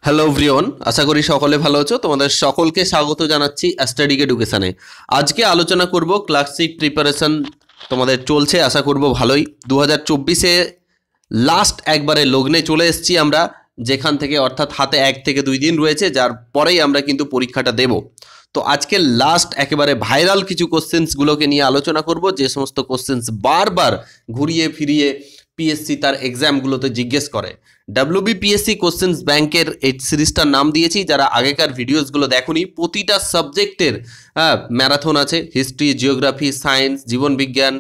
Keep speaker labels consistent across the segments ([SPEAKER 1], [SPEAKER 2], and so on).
[SPEAKER 1] Hello everyone, আশা করি সকলে ভালো আছো। তোমাদের সকলকে স্বাগত জানাচ্ছি স্টাডিক এডুকেশনে। আজকে আলোচনা করব ক্লাসিক প্রিপারেশন তোমাদের চলছে, আশা করব ভালোই। 2024-এ লাস্ট একবারে লগ্নে চলে এসেছি আমরা, যেখান থেকে অর্থাৎ হাতে 1 থেকে 2 দিন রয়েছে, যার পরেই আমরা কিন্তু পরীক্ষাটা দেব। তো আজকে লাস্ট একেবারে ভাইরাল কিছু কোশ্চেন্সগুলোকে নিয়ে আলোচনা করব, যে সমস্ত কোশ্চেন্স বারবার ঘুরিয়ে ফিরিয়ে পিএসসি তার এক্সামগুলোতে জিজ্ঞেস করে। ডাব্লিউবিপিএসসি কোশ্চেন্স ব্যাংকের এই সিরিজটার নাম দিয়েছি। যারা আগেকার ভিডিওসগুলো দেখোনি, প্রতিটা সাবজেক্টের ম্যারাথন আছে, হিস্ট্রি, জিওগ্রাফি, সায়েন্স, জীবনবিজ্ঞান,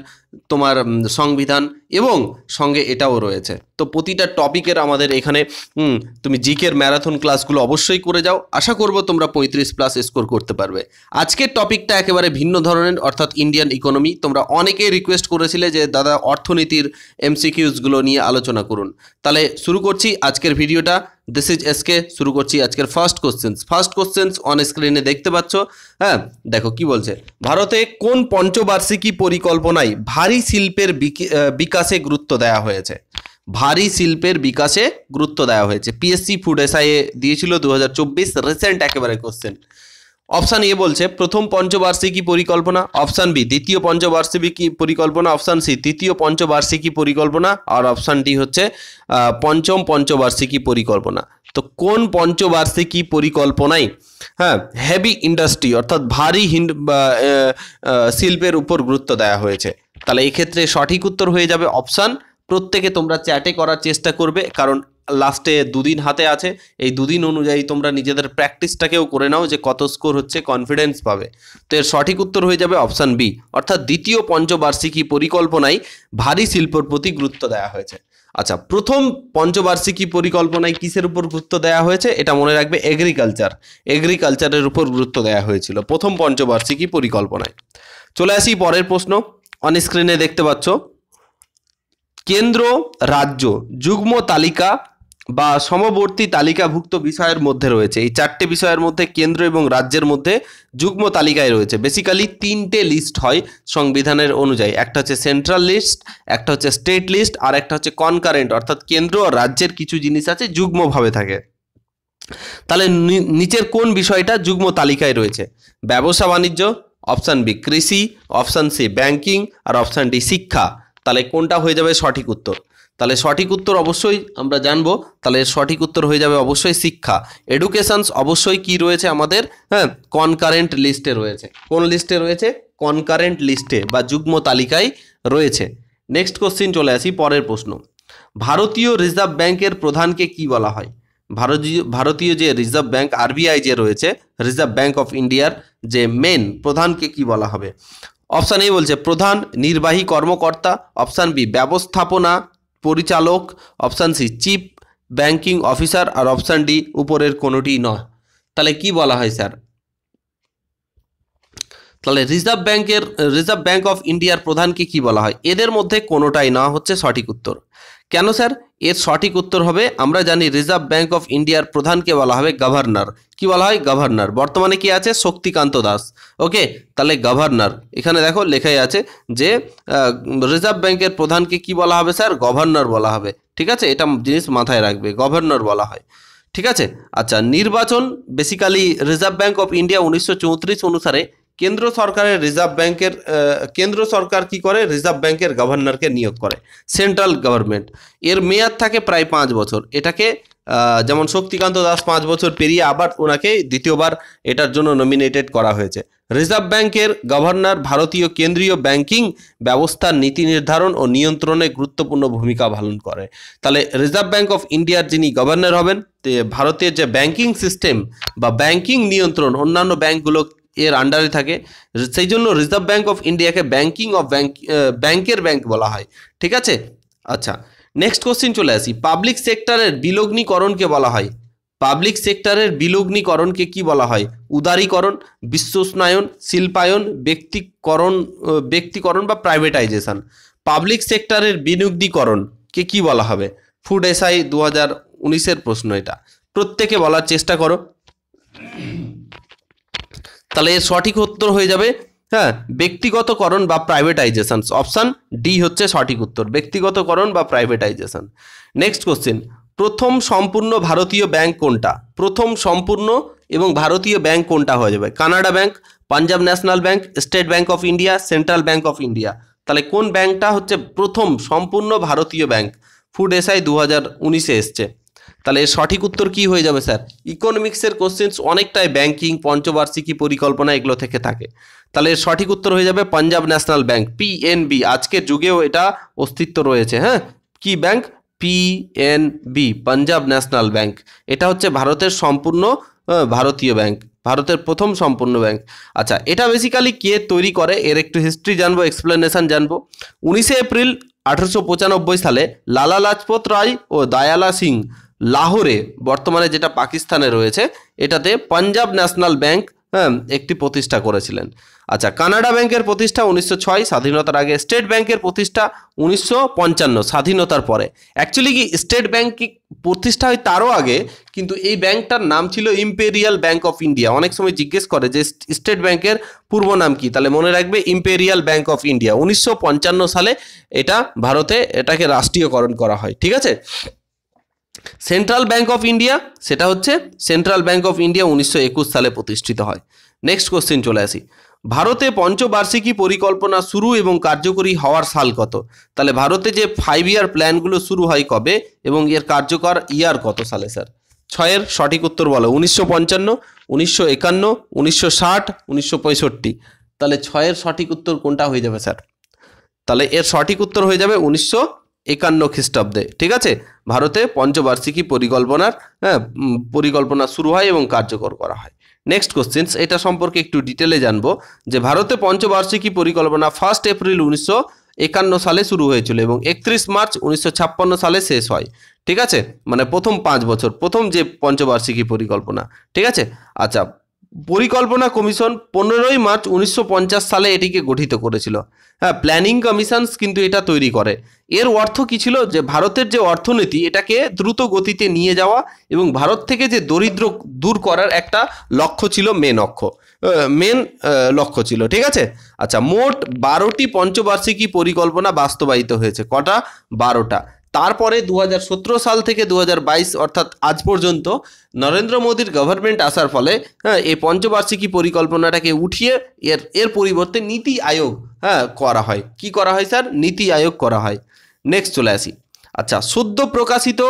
[SPEAKER 1] তোমার সংবিধান, এবং সঙ্গে এটাও রয়েছে। তো প্রতিটা টপিকের আমাদের এখানে তুমি জিকের ম্যারাথন ক্লাসগুলো অবশ্যই করে যাও। আশা করব তোমরা 35+ স্কোর করতে পারবে। আজকের টপিকটা একেবারে ভিন্ন ধরনের, অর্থাৎ ইন্ডিয়ান ইকোনমি। তোমরা অনেকেই রিকোয়েস্ট করেছিলে যে দাদা অর্থনীতির এমসিকিউসগুলো নিয়ে আলোচনা করুন। তাহলে শুরু করছি আজকের ভিডিওটা। This is SK. শুরু করছি আজকের ফার্স্ট কোশ্চেন্স অন স্ক্রিনে দেখতে পাচ্ছ। হ্যাঁ, দেখো কি বলছে। ভারতে কোন পঞ্চবার্ষিকী পরিকল্পনায় ভারী শিল্পের বিকাশে গুরুত্ব দেওয়া হয়েছে? ভারী শিল্পের বিকাশে গুরুত্ব দেওয়া হয়েছে। পিএসসি ফুড এসআইএ দিয়েছিল 2024, রিসেন্ট একেবারে কোশ্চেন। অপশান এ বলছে প্রথম পঞ্চবার্ষিকী পরিকল্পনা, অপশান বি দ্বিতীয় পঞ্চবার্ষিকী পরিকল্পনা, অপশান সি তৃতীয় পঞ্চবার্ষিকী পরিকল্পনা, আর অপশান ডি হচ্ছে পঞ্চম পঞ্চবার্ষিকী পরিকল্পনা। তো কোন পঞ্চবার্ষিকী পরিকল্পনায় হেভি ইন্ডাস্ট্রি অর্থাৎ ভারী শিল্পের উপর গুরুত্ব দেওয়া হয়েছে? তাহলে এক্ষেত্রে সঠিক উত্তর হয়ে যাবে অপশান। প্রত্যেকে তোমরা চ্যাটে করার চেষ্টা করবে, কারণ লাস্টে 2 দিন হাতে আছে। এই 2 দিন অনুযায়ী তোমরা নিজেদের প্র্যাকটিসটাকেও করে নাও যে কত স্কোর হচ্ছে, কনফিডেন্স পাবে। তো এর সঠিক উত্তর হয়ে যাবে অপশান বি, অর্থাৎ দ্বিতীয় পঞ্চবার্ষিকী পরিকল্পনায় ভারী শিল্পর প্রতি গুরুত্ব দেওয়া হয়েছে। আচ্ছা, প্রথম পঞ্চবার্ষিকী পরিকল্পনায় কিসের উপর গুরুত্ব দেওয়া হয়েছে? এটা মনে রাখবে, এগ্রিকালচারের উপর গুরুত্ব দেওয়া হয়েছিল প্রথম পঞ্চবার্ষিকী পরিকল্পনায়। চলে আসি পরের প্রশ্ন। অন স্ক্রিনে দেখতে পাচ্ছ, কেন্দ্র, রাজ্য, যুগ্ম তালিকা বা সমবর্তী তালিকাভুক্ত বিষয়ের মধ্যে রয়েছে। এই 4টে বিষয়ের মধ্যে কেন্দ্র এবং রাজ্যের মধ্যে যুগ্ম তালিকায় রয়েছে। বেসিক্যালি 3টে লিস্ট হয় সংবিধানের অনুযায়ী। একটা হচ্ছে সেন্ট্রাল লিস্ট, একটা হচ্ছে স্টেট লিস্ট, আর একটা হচ্ছে কনকারেন্ট, অর্থাৎ কেন্দ্র আর রাজ্যের কিছু জিনিস আছে যুগ্মভাবে থাকে। তাহলে নিচের কোন বিষয়টা যুগ্ম তালিকায় রয়েছে? ব্যবসা বাণিজ্য, অপশান বি কৃষি, অপশান সি ব্যাংকিং, আর অপশান ডি শিক্ষা। তাহলে কোনটা হয়ে যাবে সঠিক উত্তর? তাহলে সঠিক উত্তর অবশ্যই আমরা জানবো। তাহলে সঠিক উত্তর হয়ে যাবে অবশ্যই শিক্ষা। এডুকেশনস অবশ্যই কি রয়েছে আমাদের? কনকারেন্ট লিস্টে রয়েছে। কোন লিস্টে রয়েছে? কনকারেন্ট লিস্টে বা যুগ্ম তালিকায় রয়েছে। নেক্সট কোশ্চিন চলে আসি, পরের প্রশ্ন। ভারতীয় রিজার্ভ ব্যাংকের প্রধানকে কি বলা হয়? ভারতীয় যে রিজার্ভ ব্যাংক আরবিআই যে রয়েছে, রিজার্ভ ব্যাংক অফ ইন্ডিয়ার যে মেন প্রধানকে কি বলা হবে? অপশান এ বলছে প্রধান নির্বাহী কর্মকর্তা, অপশান বি ব্যবস্থাপনা পরিচালক, option C chief banking officer, আর অপশান ডি উপরের কোনোটি নয়। তাহলে কি বলা হয় স্যার? তাহলে রিজার্ভ ব্যাংক অফ ইন্ডিয়ার প্রধানকে কি বলা হয়? এদের মধ্যে কোনোটাই না হচ্ছে সঠিক উত্তর। কেন স্যার? এর সঠিক উত্তর হবে, আমরা জানি রিজার্ভ ব্যাংক অফ ইন্ডিয়ার প্রধানকে বলা হবে গভর্নর। কি বলা হয়? গভর্নর। বর্তমানে কি আছে? শক্তিকান্ত দাস। ওকে, তাহলে গভর্নর। এখানে দেখো লেখাই আছে যে রিজার্ভ ব্যাংকের প্রধানকে কি বলা হবে স্যার? গভর্নর বলা হবে। ঠিক আছে, এটা জিনিস মাথায় রাখবে, গভর্নর বলা হয়। ঠিক আছে। আচ্ছা, নির্বাচন basically reserve bank of India 1934 অনুসারে কেন্দ্র সরকার কি করে? রিজার্ভ ব্যাংকের গভর্নরকে নিয়োগ করে, সেন্ট্রাল গভর্নমেন্ট। এর মেয়াদ থাকে প্রায় 5 বছর। এটাকে যেমন শক্তিকান্ত দাস 5 বছর পেরিয়ে আবার ওনাকে দ্বিতীয়বার এটার জন্য নমিনেটেড করা হয়েছে। রিজার্ভ ব্যাংকের গভর্নর ভারতীয় কেন্দ্রীয় ব্যাংকিং ব্যবস্থার নীতি নির্ধারণ ও নিয়ন্ত্রণে গুরুত্বপূর্ণ ভূমিকা পালন করে। তাহলে রিজার্ভ ব্যাংক অফ ইন্ডিয়ার যিনি গভর্নর হবেন, ভারতের যে ব্যাংকিং সিস্টেম বা ব্যাংকিং নিয়ন্ত্রণ অন্যান্য ব্যাংকগুলো এর আন্ডারে থাকে, সেই জন্য রিজার্ভ ব্যাংক অফ ইন্ডিয়াকে ব্যাংকের ব্যাংক বলা হয়। ঠিক আছে। আচ্ছা, নেক্সট কোশ্চিন চলে আসি। পাবলিক সেক্টরের বিলগ্নীকরণকে বলা হয়, পাবলিক সেক্টরের বিলগ্নীকরণকে কি বলা হয়? উদারীকরণ, বিশ্বস্নায়ন, শিল্পায়ন, ব্যক্তিকরণ বা প্রাইভেটাইজেশন। পাবলিক সেক্টরের বিলগ্নীকরণকে কি বলা হবে? ফুড এসআই 2019-এর প্রশ্ন এটা, প্রত্যেকে বলার চেষ্টা করো। তাহলে এর সঠিক উত্তর হয়ে যাবে ব্যক্তিগতকরণ বা প্রাইভেটাইজেশন। অপশান ডি হচ্ছে সঠিক উত্তর, ব্যক্তিগতকরণ বা প্রাইভেটাইজেশন। নেক্সট কোশ্চেন, প্রথম সম্পূর্ণ ভারতীয় ব্যাংক কোনটা? প্রথম সম্পূর্ণ এবং ভারতীয় ব্যাংক কোনটা হয়ে যাবে? Canada bank, Punjab national bank, state bank of India, central bank of India. তাহলে কোন ব্যাংকটা হচ্ছে প্রথম সম্পূর্ণ ভারতীয় ব্যাংক? ফুড এসআই 2019-এ এসছে। তাহলে এর সঠিক উত্তর কি হয়ে যাবে স্যার? ইকোনমিক্সের কোশ্চেন্স অনেকটাই ব্যাংকিং, পঞ্চবার্ষিকী পরিকল্পনা এগুলো থেকে থাকে। তাহলে এর সঠিক উত্তর হয়ে যাবে পাঞ্জাব ন্যাশনাল ব্যাংক, পিএনবি। আজকের যুগেও এটা অস্তিত্ব রয়েছে। হ্যাঁ, কি bank? PNB, Punjab national bank. এটা হচ্ছে ভারতের সম্পূর্ণ ভারতীয় ব্যাংক, ভারতের প্রথম সম্পূর্ণ ব্যাংক। আচ্ছা, এটা বেসিক্যালি কে তৈরি করে এর একটু হিস্ট্রি জানবো, এক্সপ্লেনেশন জানবো। 19 এপ্রিল 1895 সালে লালা লাজপত রায় ও দয়ালা সিং লাহোরে, বর্তমানে যেটা পাকিস্তানে রয়েছে, এটাতে পাঞ্জাব ন্যাশনাল ব্যাংক একটি প্রতিষ্ঠা করেছিলেন। আচ্ছা, কানাডা ব্যাংকের প্রতিষ্ঠা 1906 স্বাধীনতার আগে। স্টেট ব্যাংকের প্রতিষ্ঠা 1955 স্বাধীনতার পরে। অ্যাকচুয়ালি কি স্টেট ব্যাংক প্রতিষ্ঠা হয় তারও আগে, কিন্তু এই ব্যাংকটার নাম ছিল ইম্পেরিয়াল ব্যাংক অফ ইন্ডিয়া। অনেক সময় জিজ্ঞেস করে যে স্টেট ব্যাংকের পূর্ব নাম কি, তাহলে মনে রাখবে ইম্পেরিয়াল ব্যাংক অফ ইন্ডিয়া। 1955 সালে এটা ভারতে এটাকে রাষ্ট্রীয়করণ করা হয়। ঠিক আছে। সেন্ট্রাল ব্যাংক অফ ইন্ডিয়া, সেটা হচ্ছে সেন্ট্রাল ব্যাংক অফ ইন্ডিয়া 1921 সালে প্রতিষ্ঠিত হয়। নেক্সট কোশ্চেন চলে আসি। ভারতে পঞ্চবার্ষিকী পরিকল্পনা শুরু এবং কার্যকরী হওয়ার সাল কত? তাহলে ভারতে যে 5 ইয়ার প্ল্যানগুলো শুরু হয় কবে এবং এর কার্যকর ইয়ার কত সালে স্যার? 6-এর সঠিক উত্তর বলো। 1955, 1951, 1960, 1965। তাহলে 6-এর সঠিক উত্তর কোনটা হয়ে যাবে স্যার? তাহলে এর সঠিক উত্তর হয়ে যাবে 1951 খ্রিস্টাব্দে। ঠিক আছে, ভারতে পঞ্চবার্ষিকী পরিকল্পনা শুরু হয় এবং কার্যকর করা হয়। নেক্সট কোশ্চেন, এটা সম্পর্কে একটু ডিটেলে জানবো যে ভারতে পঞ্চবার্ষিকী পরিকল্পনা 1 এপ্রিল 1951 সালে শুরু হয়েছিল এবং 31 মার্চ 1956 সালে শেষ হয়। ঠিক আছে, মানে প্রথম 5 বছর প্রথম যে পঞ্চবার্ষিকী পরিকল্পনা। ঠিক আছে। আচ্ছা, পরিকল্পনা কমিশন 15 মার্চ 1950 সালে এটিকে গঠিত করেছিল। হ্যাঁ, প্ল্যানিং কমিশনস কিন্তু এটা তৈরি করে। এর অর্থ কি ছিল? যে ভারতের যে অর্থনীতি এটাকে দ্রুত গতিতে নিয়ে যাওয়া এবং ভারত থেকে যে দরিদ্র দূর করার একটা লক্ষ্য ছিল, মেন লক্ষ্য ছিল। ঠিক আছে। আচ্ছা, মোট 12টি পঞ্চবার্ষিকী পরিকল্পনা বাস্তবায়িত হয়েছে। কটা? 12টা। তারপরে 2017 সাল থেকে 2022 অর্থাৎ আজ পর্যন্ত নরেন্দ্র মোদীর গভর্নমেন্ট আসার ফলে এই পঞ্চবার্ষিকী পরিকল্পনাটাকে উঠিয়ে এর পরিবর্তে নীতি আয়োগ করা হয়। কি করা হয় স্যার? নীতি আয়োগ করা হয়। নেক্সট চলে আসি। আচ্ছা, সদ্য প্রকাশিত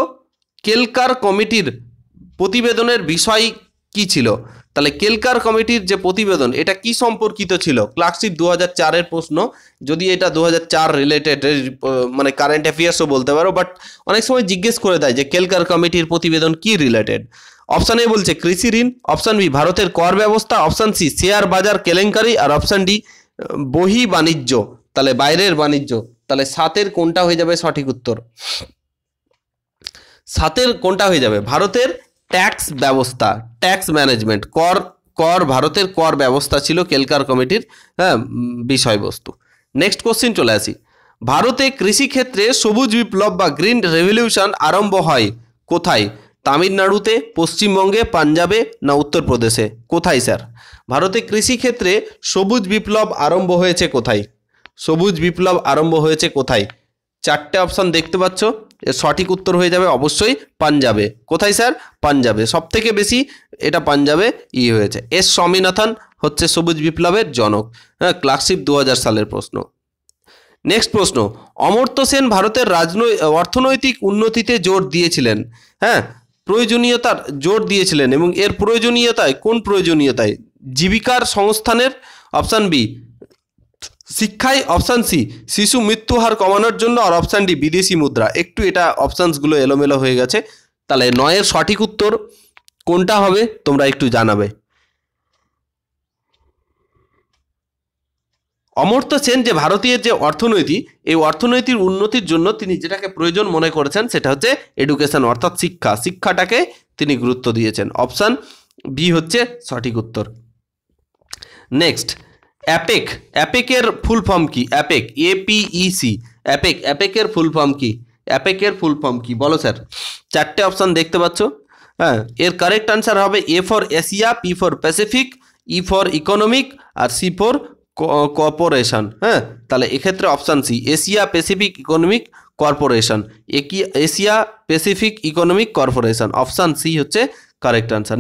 [SPEAKER 1] কেলকার কমিটির প্রতিবেদনের বিষয় কি ছিল? তাহলে কেলকার কমিটির যে প্রতিবেদন এটা কি সম্পর্কিত ছিল? ক্লার্কশিপ 2004-এর প্রশ্ন, যদি এটা 2004 রিলেটেড, মানে কারেন্ট অ্যাফেয়ার্সও বলতে পারো, বাট অনেক সময় জিজ্ঞেস করে দেয় যে কেলকার কমিটির প্রতিবেদন কি রিলেটেড। অপশান এ বলছে কৃষি ঋণ, অপশান বি ভারতের কর ব্যবস্থা, অপশান সি শেয়ার বাজার কেলেঙ্কারি, আর অপশান ডি বহি বাণিজ্য, তাহলে বাইরের বাণিজ্য। তাহলে 7-এর কোনটা হয়ে যাবে সঠিক উত্তর? 7-এর কোনটা হয়ে যাবে? ভারতের ট্যাক্স ব্যবস্থা, ট্যাক্স ম্যানেজমেন্ট, কর ভারতের কর ব্যবস্থা ছিল কেলকার কমিটির বিষয়বস্তু। নেক্সট কোশ্চেন চলে আসি। ভারতে কৃষিক্ষেত্রে সবুজ বিপ্লব বা গ্রিন রেভলিউশন আরম্ভ হয় কোথায়? তামিলনাড়ুতে, পশ্চিমবঙ্গে, পাঞ্জাবে না উত্তরপ্রদেশে? কোথায় স্যার? ভারতে কৃষিক্ষেত্রে সবুজ বিপ্লব আরম্ভ হয়েছে কোথায়? সবুজ বিপ্লব আরম্ভ হয়েছে কোথায়? 4টে অপশন দেখতে পাচ্ছ, এর সঠিক উত্তর হয়ে যাবে অবশ্যই পাঞ্জাবে। কোথায় স্যার? পাঞ্জাবে। সব থেকে বেশি এটা পাঞ্জাবে হয়েছে। এস স্বামীনাথন হচ্ছে সবুজ বিপ্লবের জনক। হ্যাঁ, ক্লার্কশিপ 2000 সালের প্রশ্ন। নেক্সট প্রশ্ন, অমর্ত্য সেন ভারতের অর্থনৈতিক উন্নতিতে জোর দিয়েছিলেন। হ্যাঁ, প্রয়োজনীয়তার জোর দিয়েছিলেন এবং এর প্রয়োজনীয়তায়, কোন প্রয়োজনীয়তায়? জীবিকার সংস্থানের, অপশান বি শিক্ষায়, অপশান সি শিশু মৃত্যু হার কমানোর জন্য, আর অপশান ডি বিদেশি মুদ্রা। একটু এটা অপশানসগুলো এলোমেলো হয়ে গেছে। তাহলে 9-এর সঠিক উত্তর কোনটা হবে তোমরা একটু জানাবে। অমর্ত্য সেন যে ভারতীয় যে অর্থনীতি, এই অর্থনৈতিক উন্নতির জন্য তিনি যেটাকে প্রয়োজন মনে করেছেন সেটা হচ্ছে এডুকেশন, অর্থাৎ শিক্ষাটাকে তিনি গুরুত্ব দিয়েছেন। অপশান বি হচ্ছে সঠিক উত্তর। নেক্সট, অ্যাপেকের ফুল ফর্ম কি? অ্যাপেক, APEC, অ্যাপেকের ফুল ফর্ম কি? অ্যাপেকের ফুল ফর্ম কি বলো স্যার? 4টে অপশান দেখতে পাচ্ছ। হ্যাঁ, এর কারেক্ট আনসার হবে A for Asia, P for Pacific, E for economic, আর C ফর কোঅপারেশন। হ্যাঁ, তাহলে এক্ষেত্রে option C Asia Pacific economic corporation, Asia Pacific economic corporation. Option C হচ্ছে কারেক্ট আনসার।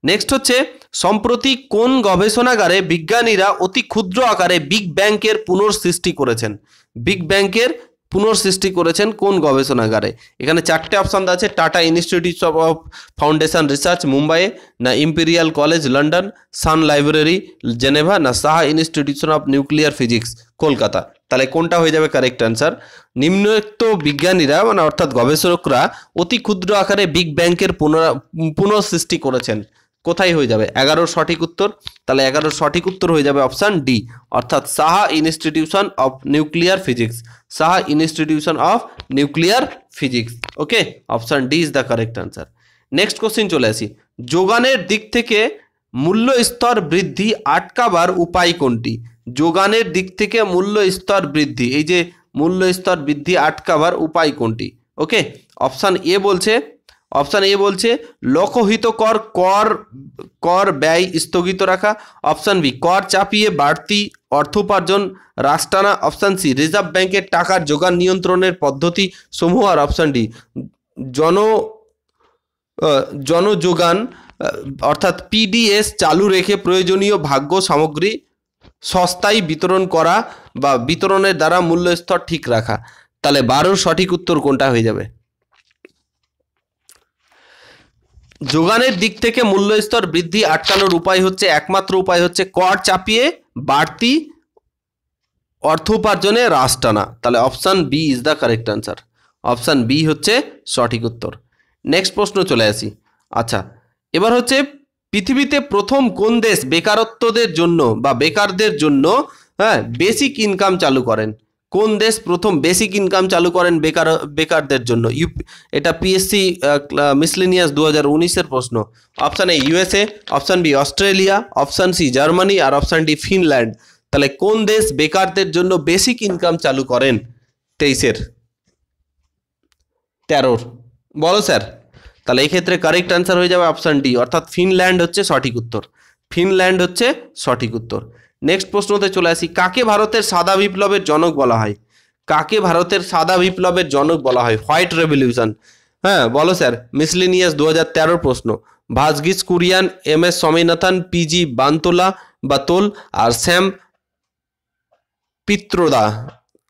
[SPEAKER 1] নেক্সট হচ্ছে সম্প্রতি কোন গবেষণাগারে বিজ্ঞানীরা অতি ক্ষুদ্র আকারে বিগ ব্যাংকের পুনঃসৃষ্টি করেছেন? বিগ ব্যাংকের পুনঃসৃষ্টি করেছেন কোন গবেষণাগারে? এখানে চারটে অপশান আছে, tata institute of foundation research মুম্বাইয়ে, না ইম্পেরিয়াল কলেজ লন্ডন, সান লাইব্রেরি জেনেভা, না Saha institution of nuclear physics Kolkata. তাহলে কোনটা হয়ে যাবে কারেক্ট অ্যান্সার? নিম্নোক্ত বিজ্ঞানীরা মানে অর্থাৎ গবেষকরা অতি ক্ষুদ্র আকারে বিগ ব্যাংকের পুনঃসৃষ্টি করেছেন। কোথায় হয়ে যাবে 11 সঠিক উত্তর? তাহলে 11 সঠিক উত্তর হয়ে যাবে অপশান ডি, অর্থাৎ Saha institution of nuclear physics, Saha institution of nuclear physics. Okay, option D is the correct answer. Next question চলে আসি, যোগানের দিক থেকে মূল্য স্তর বৃদ্ধি আটকাবার উপায় কোনটি? যোগানের দিক থেকে মূল্য স্তর বৃদ্ধি, এই যে মূল্য স্তর বৃদ্ধি আটকাবার উপায় কোনটি? ওকে, অপশান এ বলছে লোকহিত কর ব্যয় স্থগিত রাখা। অপশান বি কর চাপিয়ে বাড়তি অর্থ উপার্জন হ্রাস টানা। অপশান সি রিজার্ভ ব্যাংকের টাকার যোগান নিয়ন্ত্রণের পদ্ধতি সমূহ। আর অপশান ডি জনযোগান অর্থাৎ পিডিএস চালু রেখে প্রয়োজনীয় ভাগ্য সামগ্রী সস্তায় বিতরণ করা বা বিতরণের দ্বারা মূল্য স্তর ঠিক রাখা। তাহলে 12 সঠিক উত্তর কোনটা হয়ে যাবে? যোগানের দিক থেকে মূল্য স্তর বৃদ্ধি আটকানোর উপায় হচ্ছে, একমাত্র উপায় হচ্ছে কর চাপিয়ে বাড়তি অর্থ উপার্জনে হ্রাস টানা। তাহলে option B is the correct answer. Option B হচ্ছে সঠিক উত্তর। নেক্সট প্রশ্ন চলে আসি। আচ্ছা, এবার হচ্ছে পৃথিবীতে প্রথম কোন দেশ বেকারত্বদের জন্য বা বেকারদের জন্য বেসিক ইনকাম চালু করেন? কোন দেশ প্রথম বেসিক ইনকাম চালু করেন বেকারদের জন্য? এটা পিএসসি মিসলেনিয়াস 2019-এর প্রশ্ন। Option A USA, option B Australia, option C Germany, আর অপশান ডি ফিনল্যান্ড। তাহলে কোন দেশ বেকারদের জন্য বেসিক ইনকাম চালু করেন 23-এর 13-র? বলো স্যার। তাহলে এই ক্ষেত্রে কারেক্ট অ্যান্সার হয়ে যাবে অপশান ডি, অর্থাৎ ফিনল্যান্ড হচ্ছে সঠিক উত্তর। ফিনল্যান্ড হচ্ছে সঠিক উত্তর। নেক্সট প্রশ্নতে চলে আসি, কাকে ভারতের সাদা বিপ্লবের জনক বলা হয়? কাকে ভারতের সাদা বিপ্লবের জনক বলা হয়? White revolution. বলো স্যার। মিসলেনিয়াস 2013 প্রশ্ন। ভার্গিস কুরিয়ান, এম.এস. স্বামীনাথন, পিজি বাতোল আর স্যাম পিত্রোদা।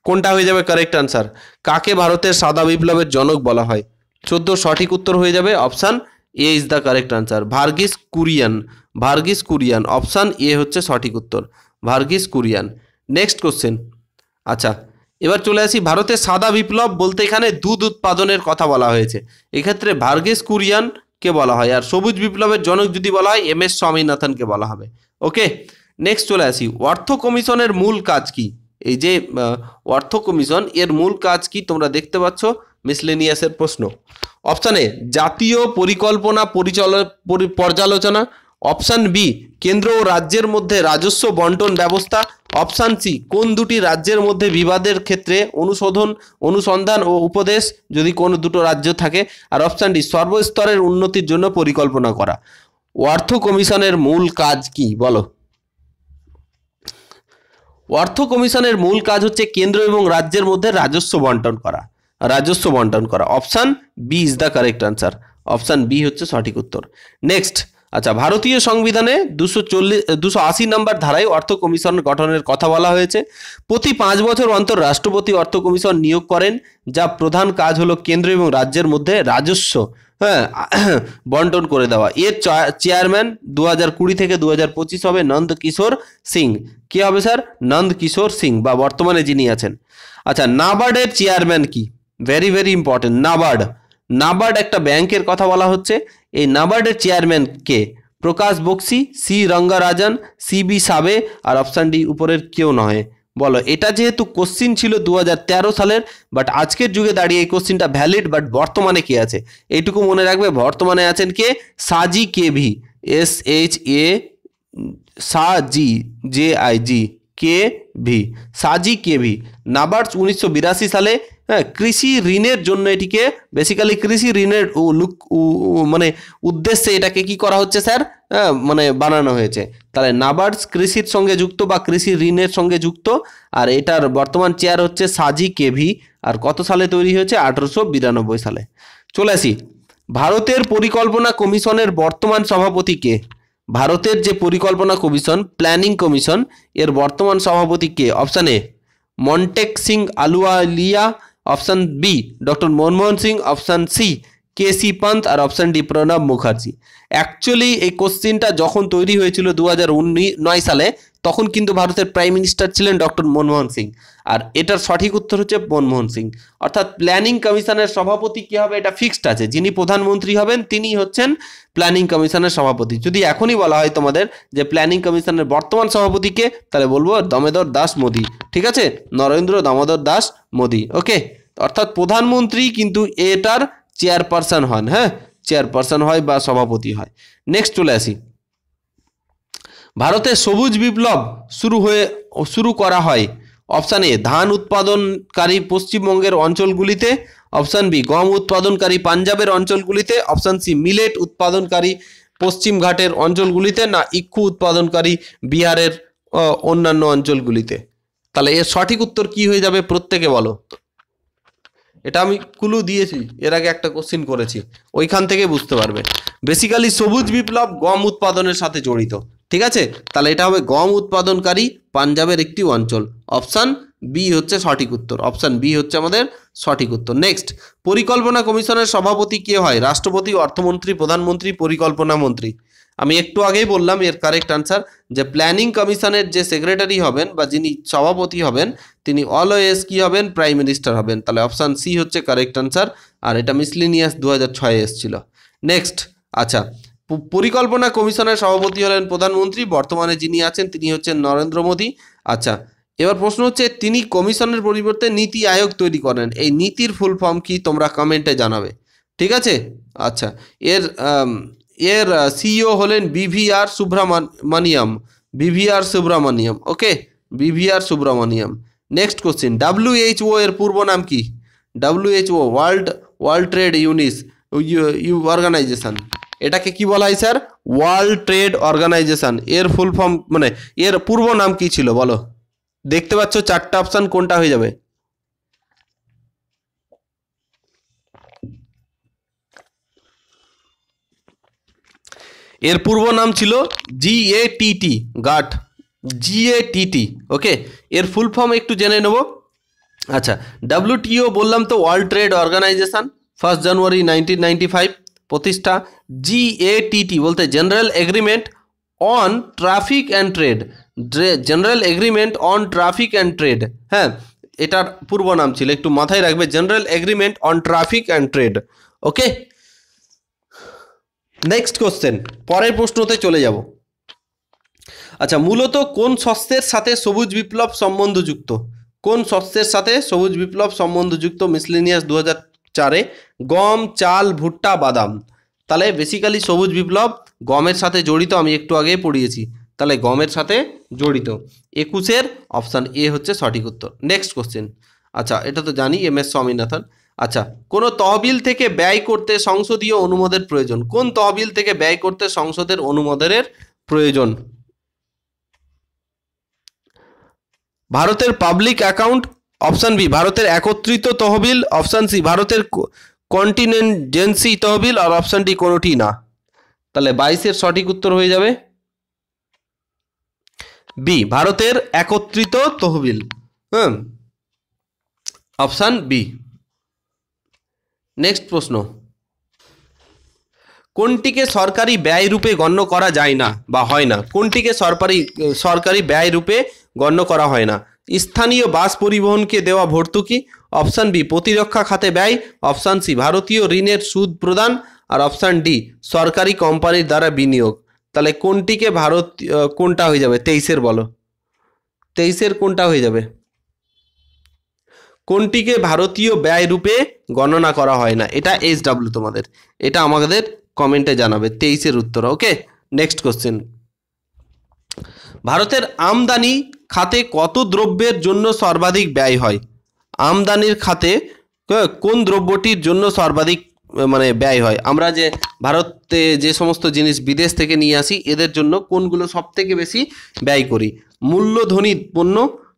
[SPEAKER 1] কোনটা হয়ে যাবে কারেক্ট আনসার? কাকে ভারতের সাদা বিপ্লবের জনক বলা হয়? 14 সঠিক উত্তর হয়ে যাবে option A is the correct answer. Verghese Kurian option A হচ্ছে সঠিক উত্তর, ভার্গিস কুরিয়ান। Next question. আচ্ছা, এবার চলে আসি, ভারতের সাদা বিপ্লব বলতে এখানে দুধ উৎপাদনের কথা বলা হয়েছে, এক্ষেত্রে ভার্গিস কুরিয়ানকে বলা হয়। আর সবুজ বিপ্লবের জনক যদি বলা হয় এম.এস. স্বামীনাথনকে বলা হবে। ওকে, নেক্সট চলে আসি, অর্থ কমিশনের মূল কাজ কি? এই যে অর্থ কমিশন, এর মূল কাজ কি তোমরা দেখতে পাচ্ছ মিসলেনিয়াসের প্রশ্ন। অপশান এ জাতীয় পরিকল্পনা পর্যালোচনা, অপশান বি কেন্দ্র ও রাজ্যের মধ্যে রাজস্ব বন্টন ব্যবস্থা, অপশান সি কোন দুটি রাজ্যের মধ্যে বিবাদের ক্ষেত্রে অনুসন্ধান ও উপদেশ যদি কোনো দুটো রাজ্য থাকে, আর অপশান ডি সর্বস্তরের উন্নতির জন্য পরিকল্পনা করা। অর্থ কমিশনের মূল কাজ কি বলো? অর্থ কমিশনের মূল কাজ হচ্ছে কেন্দ্র এবং রাজ্যের মধ্যে রাজস্ব বন্টন করা। Option B is the correct answer. Option B হচ্ছে সঠিক উত্তর। নেক্সট, আচ্ছা, ভারতীয় সংবিধানে 280 নম্বর ধারায় অর্থ কমিশন গঠনের কথা বলা হয়েছে। প্রতি 5 বছর অন্তর রাষ্ট্রপতি অর্থ কমিশন নিয়োগ করেন, যা প্রধান কাজ হলো কেন্দ্র এবং রাজ্যের মধ্যে রাজস্ব বন্টন করে দেওয়া। এর চেয়ারম্যান 2020 থেকে 2025 হবে নন্দ কিশোর সিং। কি হবে স্যার? নন্দ কিশোর সিং, বা বর্তমানে যিনি আছেন। আচ্ছা, নাবার্ডের চেয়ারম্যান কি? Very very important. নাবার্ড একটা ব্যাংকের কথা বলা হচ্ছে। এই নাবার্ডের চেয়ারম্যান কে? Prakash Bakshi, C Rangarajan, C B. সাবে, আর অপশান ডি উপরের কেউ নয়। বলো, এটা যেহেতু কোশ্চিন ছিল 2013 সালের, বাট আজকের যুগে দাঁড়িয়ে এই কোশ্চিনটা ভ্যালিড, বাট বর্তমানে কে আছে এইটুকু মনে রাখবে। বর্তমানে আছেন কে? সাজি কেভি, সাজি কেভি। সাজি কেভি। নাবার্ড 1982 সালে হ্যাঁ, কৃষি ঋণের জন্য এটিকে বেসিক্যালি কৃষি ঋণের মানে উদ্দেশ্যে এটাকে কি করা হচ্ছে স্যার, মানে বানানো হয়েছে। তাহলে নাবার্ডস কৃষির সঙ্গে যুক্ত বা কৃষি ঋণের সঙ্গে যুক্ত, আর এটার বর্তমান চেয়ার হচ্ছে সাজি কেভি। আর কত সালে তৈরি হয়েছে? 1892 সালে। চলে আসি, ভারতের পরিকল্পনা কমিশনের বর্তমান সভাপতি কে? ভারতের যে পরিকল্পনা কমিশন, প্ল্যানিং কমিশন, এর বর্তমান সভাপতি কে? Option A Montek Singh Ahluwalia, option B doctor Manmohan Singh, option C K C Pant, আর option D Pranab Mukherjee. Actually এই কোশ্চিনটা যখন তৈরি হয়েছিল 2009 সালে, তখন কিন্তু ভারতের প্রাইম মিনিস্টার ছিলেন ডক্টর মনমোহন সিং, আর এটার সঠিক উত্তর হচ্ছে মনমোহন সিং। অর্থাৎ প্ল্যানিং কমিশনের সভাপতি কি হবে এটা ফিক্সড আছে, যিনি প্রধানমন্ত্রী হবেন তিনি হচ্ছেন প্ল্যানিং কমিশনের সভাপতি। যদি এখনই বলা হয় তোমাদের যে প্ল্যানিং কমিশনের বর্তমান সভাপতি কে, তাহলে বলবো দামোদর দাস মোদি। ঠিক আছে, নরেন্দ্র দামোদর দাস মোদি। ওকে, অর্থাৎ প্রধানমন্ত্রী কিন্তু এটার চেয়ারপারসন হন, হ্যাঁ, চেয়ারপারসন হয় বা সভাপতি হয়। নেক্সট চলে আসি, ভারতে সবুজ বিপ্লব শুরু করা হয়। অপশান এ ধান উৎপাদনকারী পশ্চিমবঙ্গের অঞ্চলগুলিতে, অপশান বি গম উৎপাদনকারী পাঞ্জাবের অঞ্চলগুলিতে, অপশান সি মিলেট উৎপাদনকারী পশ্চিম ঘাটের অঞ্চলগুলিতে, না ইক্ষু উৎপাদনকারী বিহারের অন্যান্য অঞ্চলগুলিতে। তাহলে এর সঠিক উত্তর কি হয়ে যাবে প্রত্যেকে বলো। এটা আমি ক্লু দিয়েছি, এর আগে একটা কোশ্চিন করেছি, ওইখান থেকে বুঝতে পারবে। বেসিক্যালি সবুজ বিপ্লব গম উৎপাদনের সাথে জড়িত। ঠিক আছে, তাহলে এটা হবে গম উৎপাদনকারী পাঞ্জাবের একটি অঞ্চল। অপশান বি হচ্ছে সঠিক উত্তর, অপশান বি হচ্ছে আমাদের সঠিক উত্তর। নেক্সট, পরিকল্পনা কমিশনের সভাপতি কে হয়? রাষ্ট্রপতি, অর্থমন্ত্রী, প্রধানমন্ত্রী, পরিকল্পনা মন্ত্রী। আমি একটু আগেই বললাম এর কারেক্ট আনসার, যে প্ল্যানিং কমিশনের যে সেক্রেটারি হবেন বা যিনি সভাপতি হবেন তিনি অলওয়েজ কি হবেন? প্রাইম মিনিস্টার হবেন। তাহলে অপশান সি হচ্ছে কারেক্ট আনসার, আর এটা মিসলিনিয়াস 2006 এসেছিল। নেক্সট, আচ্ছা, পরিকল্পনা কমিশনের সভাপতি হলেন প্রধানমন্ত্রী, বর্তমানে যিনি আছেন তিনি হচ্ছেন নরেন্দ্র মোদী। আচ্ছা, এবার প্রশ্ন হচ্ছে তিনি কমিশনের পরিবর্তে নীতি আয়োগ তৈরি করেন, এই নীতির ফুল ফর্ম কি তোমরা কমেন্টে জানাবে। ঠিক আছে, আচ্ছা, এর সিইও হলেন BVR Subramaniam. Okay, BVR Subramaniam. Next question, WHO এর পূর্ব নাম কি? WHO ওয়ার্ল্ড ট্রেড অর্গানাইজেশন, এটাকে কি বলা হয় স্যার? World trade organisation. এর ফুল ফর্ম মানে এর পূর্ব নাম কি ছিল বলো? দেখতে পাচ্ছ চারটা অপশন, কোনটা হয়ে যাবে? এর পূর্ব নাম ছিল GATT, গাট, GATT। ওকে, এর ফুল ফর্ম একটু জেনে নেব। আচ্ছা, WTO বললাম তো, ওয়ার্ল্ড ট্রেড অর্গানাইজেশন, 1 জানুয়ারি 1995 প্রতিষ্ঠা। GATT বলতে general agreement on traffic and trade, general agreement on traffic and trade, হ্যাঁ, এটার পূর্ব নাম ছিল, একটু মাথায় রাখবে, general agreement on traffic and trade. Okay, next question, পরের প্রশ্নতে চলে যাব। আচ্ছা, মূলত কোন শস্যের সাথে সবুজ বিপ্লব সম্বন্ধযুক্ত? কোন শস্যের সাথে সবুজ বিপ্লব সম্বন্ধযুক্ত? মিসলেনিয়াস 2004-এ। গম, চাল, ভুট্টা, বাদাম। তাহলে বেসিক্যালি সবুজ বিপ্লব গমের সাথে জড়িত, আমি একটু আগেই পড়িয়েছি, তাহলে গমের সাথে জড়িত। 21-এর অপশান এ হচ্ছে সঠিক উত্তর। নেক্সট কোশ্চেন, আচ্ছা, এটা তো জানি, MS স্বামীনাথন। আচ্ছা, কোন তহবিল থেকে ব্যয় করতে সংসদীয় অনুমোদনের প্রয়োজন? কোন তহবিল থেকে ব্যয় করতে সংসদের অনুমোদনের প্রয়োজন? ভারতের পাবলিক অ্যাকাউন্ট, অপশান বি ভারতের একত্রিত তহবিল, অপশান সি ভারতের কন্টিনজেন্সি তহবিল, আর অপশান ডি কোনোটি না। তাহলে 22-এর সঠিক উত্তর হয়ে যাবে বি, ভারতের একত্রিত তহবিল। হ্যাঁ, অপশান বি। নেক্সট প্রশ্ন, কোনটিকে সরকারি ব্যয় রূপে গণ্য করা যায় না বা হয় না? কোনটিকে সরকারি ব্যয় রূপে গণ্য করা হয় না? স্থানীয় বাস পরিবহনকে দেওয়া ভর্তুকি, অপশান বি প্রতিরক্ষা খাতে ব্যয়, অপশান সি ভারতীয় ঋণের সুদ প্রদান, আর অপশান ডি সরকারি কোম্পানির দ্বারা বিনিয়োগ। তাহলে কোনটিকে কোনটা হয়ে যাবে? 23-এর বলো, 23-এর কোনটা হয়ে যাবে? কোনটিকে ভারতীয় ব্যয় রূপে গণনা করা হয় না? এটা SW তোমাদের, এটা আমাদের কমেন্টে জানাবে 23-এর উত্তর। ওকে, নেক্সট কোশ্চেন, ভারতের আমদানি খাতে কত দ্রব্যের জন্য সর্বাধিক ব্যয় হয়? আমদানির খাতে কোন দ্রব্যটির জন্য সর্বাধিক মানে ব্যয় হয়? আমরা যে ভারতে যে সমস্ত জিনিস বিদেশ থেকে নিয়ে আসি এদের জন্য কোনগুলো সব থেকে বেশি ব্যয় করি? মূল্যধনী পণ্য,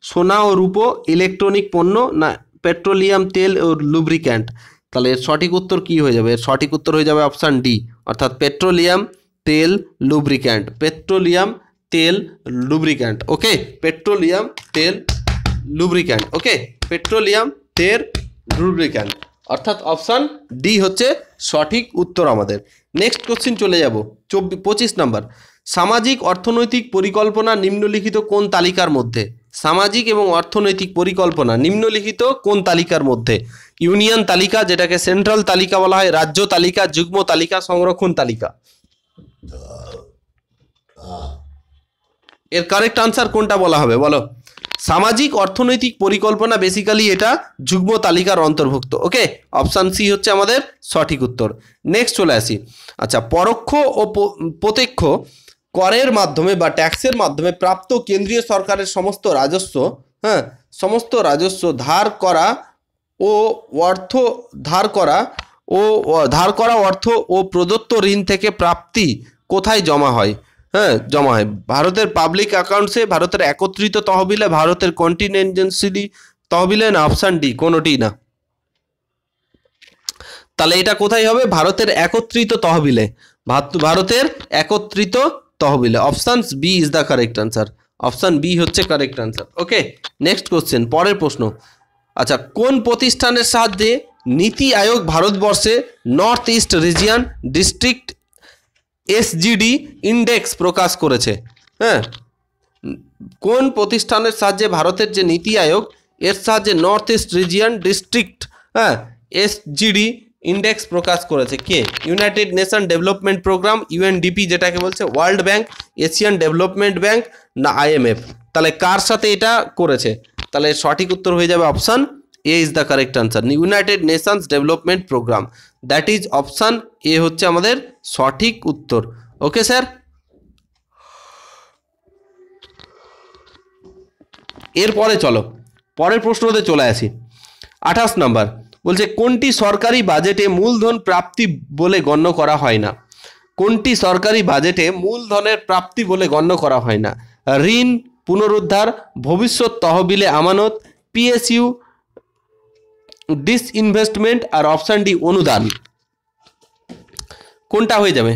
[SPEAKER 1] সোনা ও রূপো, ইলেকট্রনিক পণ্য, না পেট্রোলিয়াম তেল ও লুব্রিক্যান্ট? তাহলে এর সঠিক উত্তর কি হয়ে যাবে? এর সঠিক উত্তর হয়ে যাবে অপশান ডি, অর্থাৎ পেট্রোলিয়াম তেল লুব্রিক্যান্ট। পেট্রোলিয়াম তেল লুব্রিক্যান্ট। ওকে, পেট্রোলিয়াম তেল লুব্রিক্যান্ট। ওকে, পেট্রোলিয়াম তেল লুব্রিক্যান্ট, অর্থাৎ অপশান ডি হচ্ছে সঠিক উত্তর আমাদের। নেক্সট কোশ্চিন চলে যাব 25 নাম্বার। সামাজিক অর্থনৈতিক পরিকল্পনা নিম্নলিখিত কোন তালিকার মধ্যে? সামাজিক এবং অর্থনৈতিক পরিকল্পনা নিম্নলিখিত কোন তালিকার মধ্যে? ইউনিয়ন তালিকা, যেটাকে সেন্ট্রাল তালিকা বলা হয়, রাজ্য তালিকা, যুগ্ম তালিকা, সংরক্ষণ তালিকা? এর কারেক্ট আনসার কোনটা বলা হবে বলো? সামাজিক অর্থনৈতিক পরিকল্পনা বেসিক্যালি এটা যুগ্ম তালিকার অন্তর্ভুক্ত। ওকে, অপশান সি হচ্ছে আমাদের সঠিক উত্তর। নেক্সট চলে আসি। আচ্ছা, পরোক্ষ ও প্রত্যক্ষ করের মাধ্যমে বা ট্যাক্সের মাধ্যমে প্রাপ্ত কেন্দ্রীয় সরকারের সমস্ত রাজস্ব, সমস্ত রাজস্ব ধার করা অর্থ ও প্রদত্ত ঋণ থেকে প্রাপ্তি কোথায় জমা হয়? জমা হয় ভারতের পাবলিক অ্যাকাউন্টসে, ভারতের একত্রিত তহবিলে, ভারতের কন্টিনজেন্সি তহবিলে, না অপশান ডি কোনোটি না? তাহলে এটা কোথায় হবে? ভারতের একত্রিত তহবিলে। ভারতের একত্রিত তহবিলে। Option B is the correct answer. Option B হচ্ছে correct answer. Okay, next question, পরের প্রশ্ন। আচ্ছা, কোন প্রতিষ্ঠানের সাহায্যে নীতি আয়োগ ভারতবর্ষে north east region district SGD index প্রকাশ করেছে? কোন প্রতিষ্ঠানের সাহায্যে ভারতের যে নীতি আয়োগ এর সাহায্যে north east region district SGD index প্রকাশ করেছে? কে? United nation development program, UNDP যেটাকে বলছে, world bank, asian development bank, না IMF? তাহলে কার সাথে এটা করেছে? তাহলে সঠিক উত্তর হয়ে যাবে option A is the correct answer, United Nations Development Programme. That is option A হচ্ছে আমাদের সঠিক উত্তর। ওকে স্যার, এরপরে চলো পরের প্রশ্নতে চলে আসি। 28 নাম্বার বলছে, কোনটি সরকারি বাজেটে মূলধন প্রাপ্তি বলে গণ্য করা হয় না? কোনটি সরকারি বাজেটে মূলধনের প্রাপ্তি বলে গণ্য করা হয় না? ঋণ পুনরুদ্ধার, ভবিষ্যৎ তহবিলে আমানত, PSU ডিসইনভেস্টমেন্ট, আর অপশান ডি অনুদান? কোনটা হয়ে যাবে?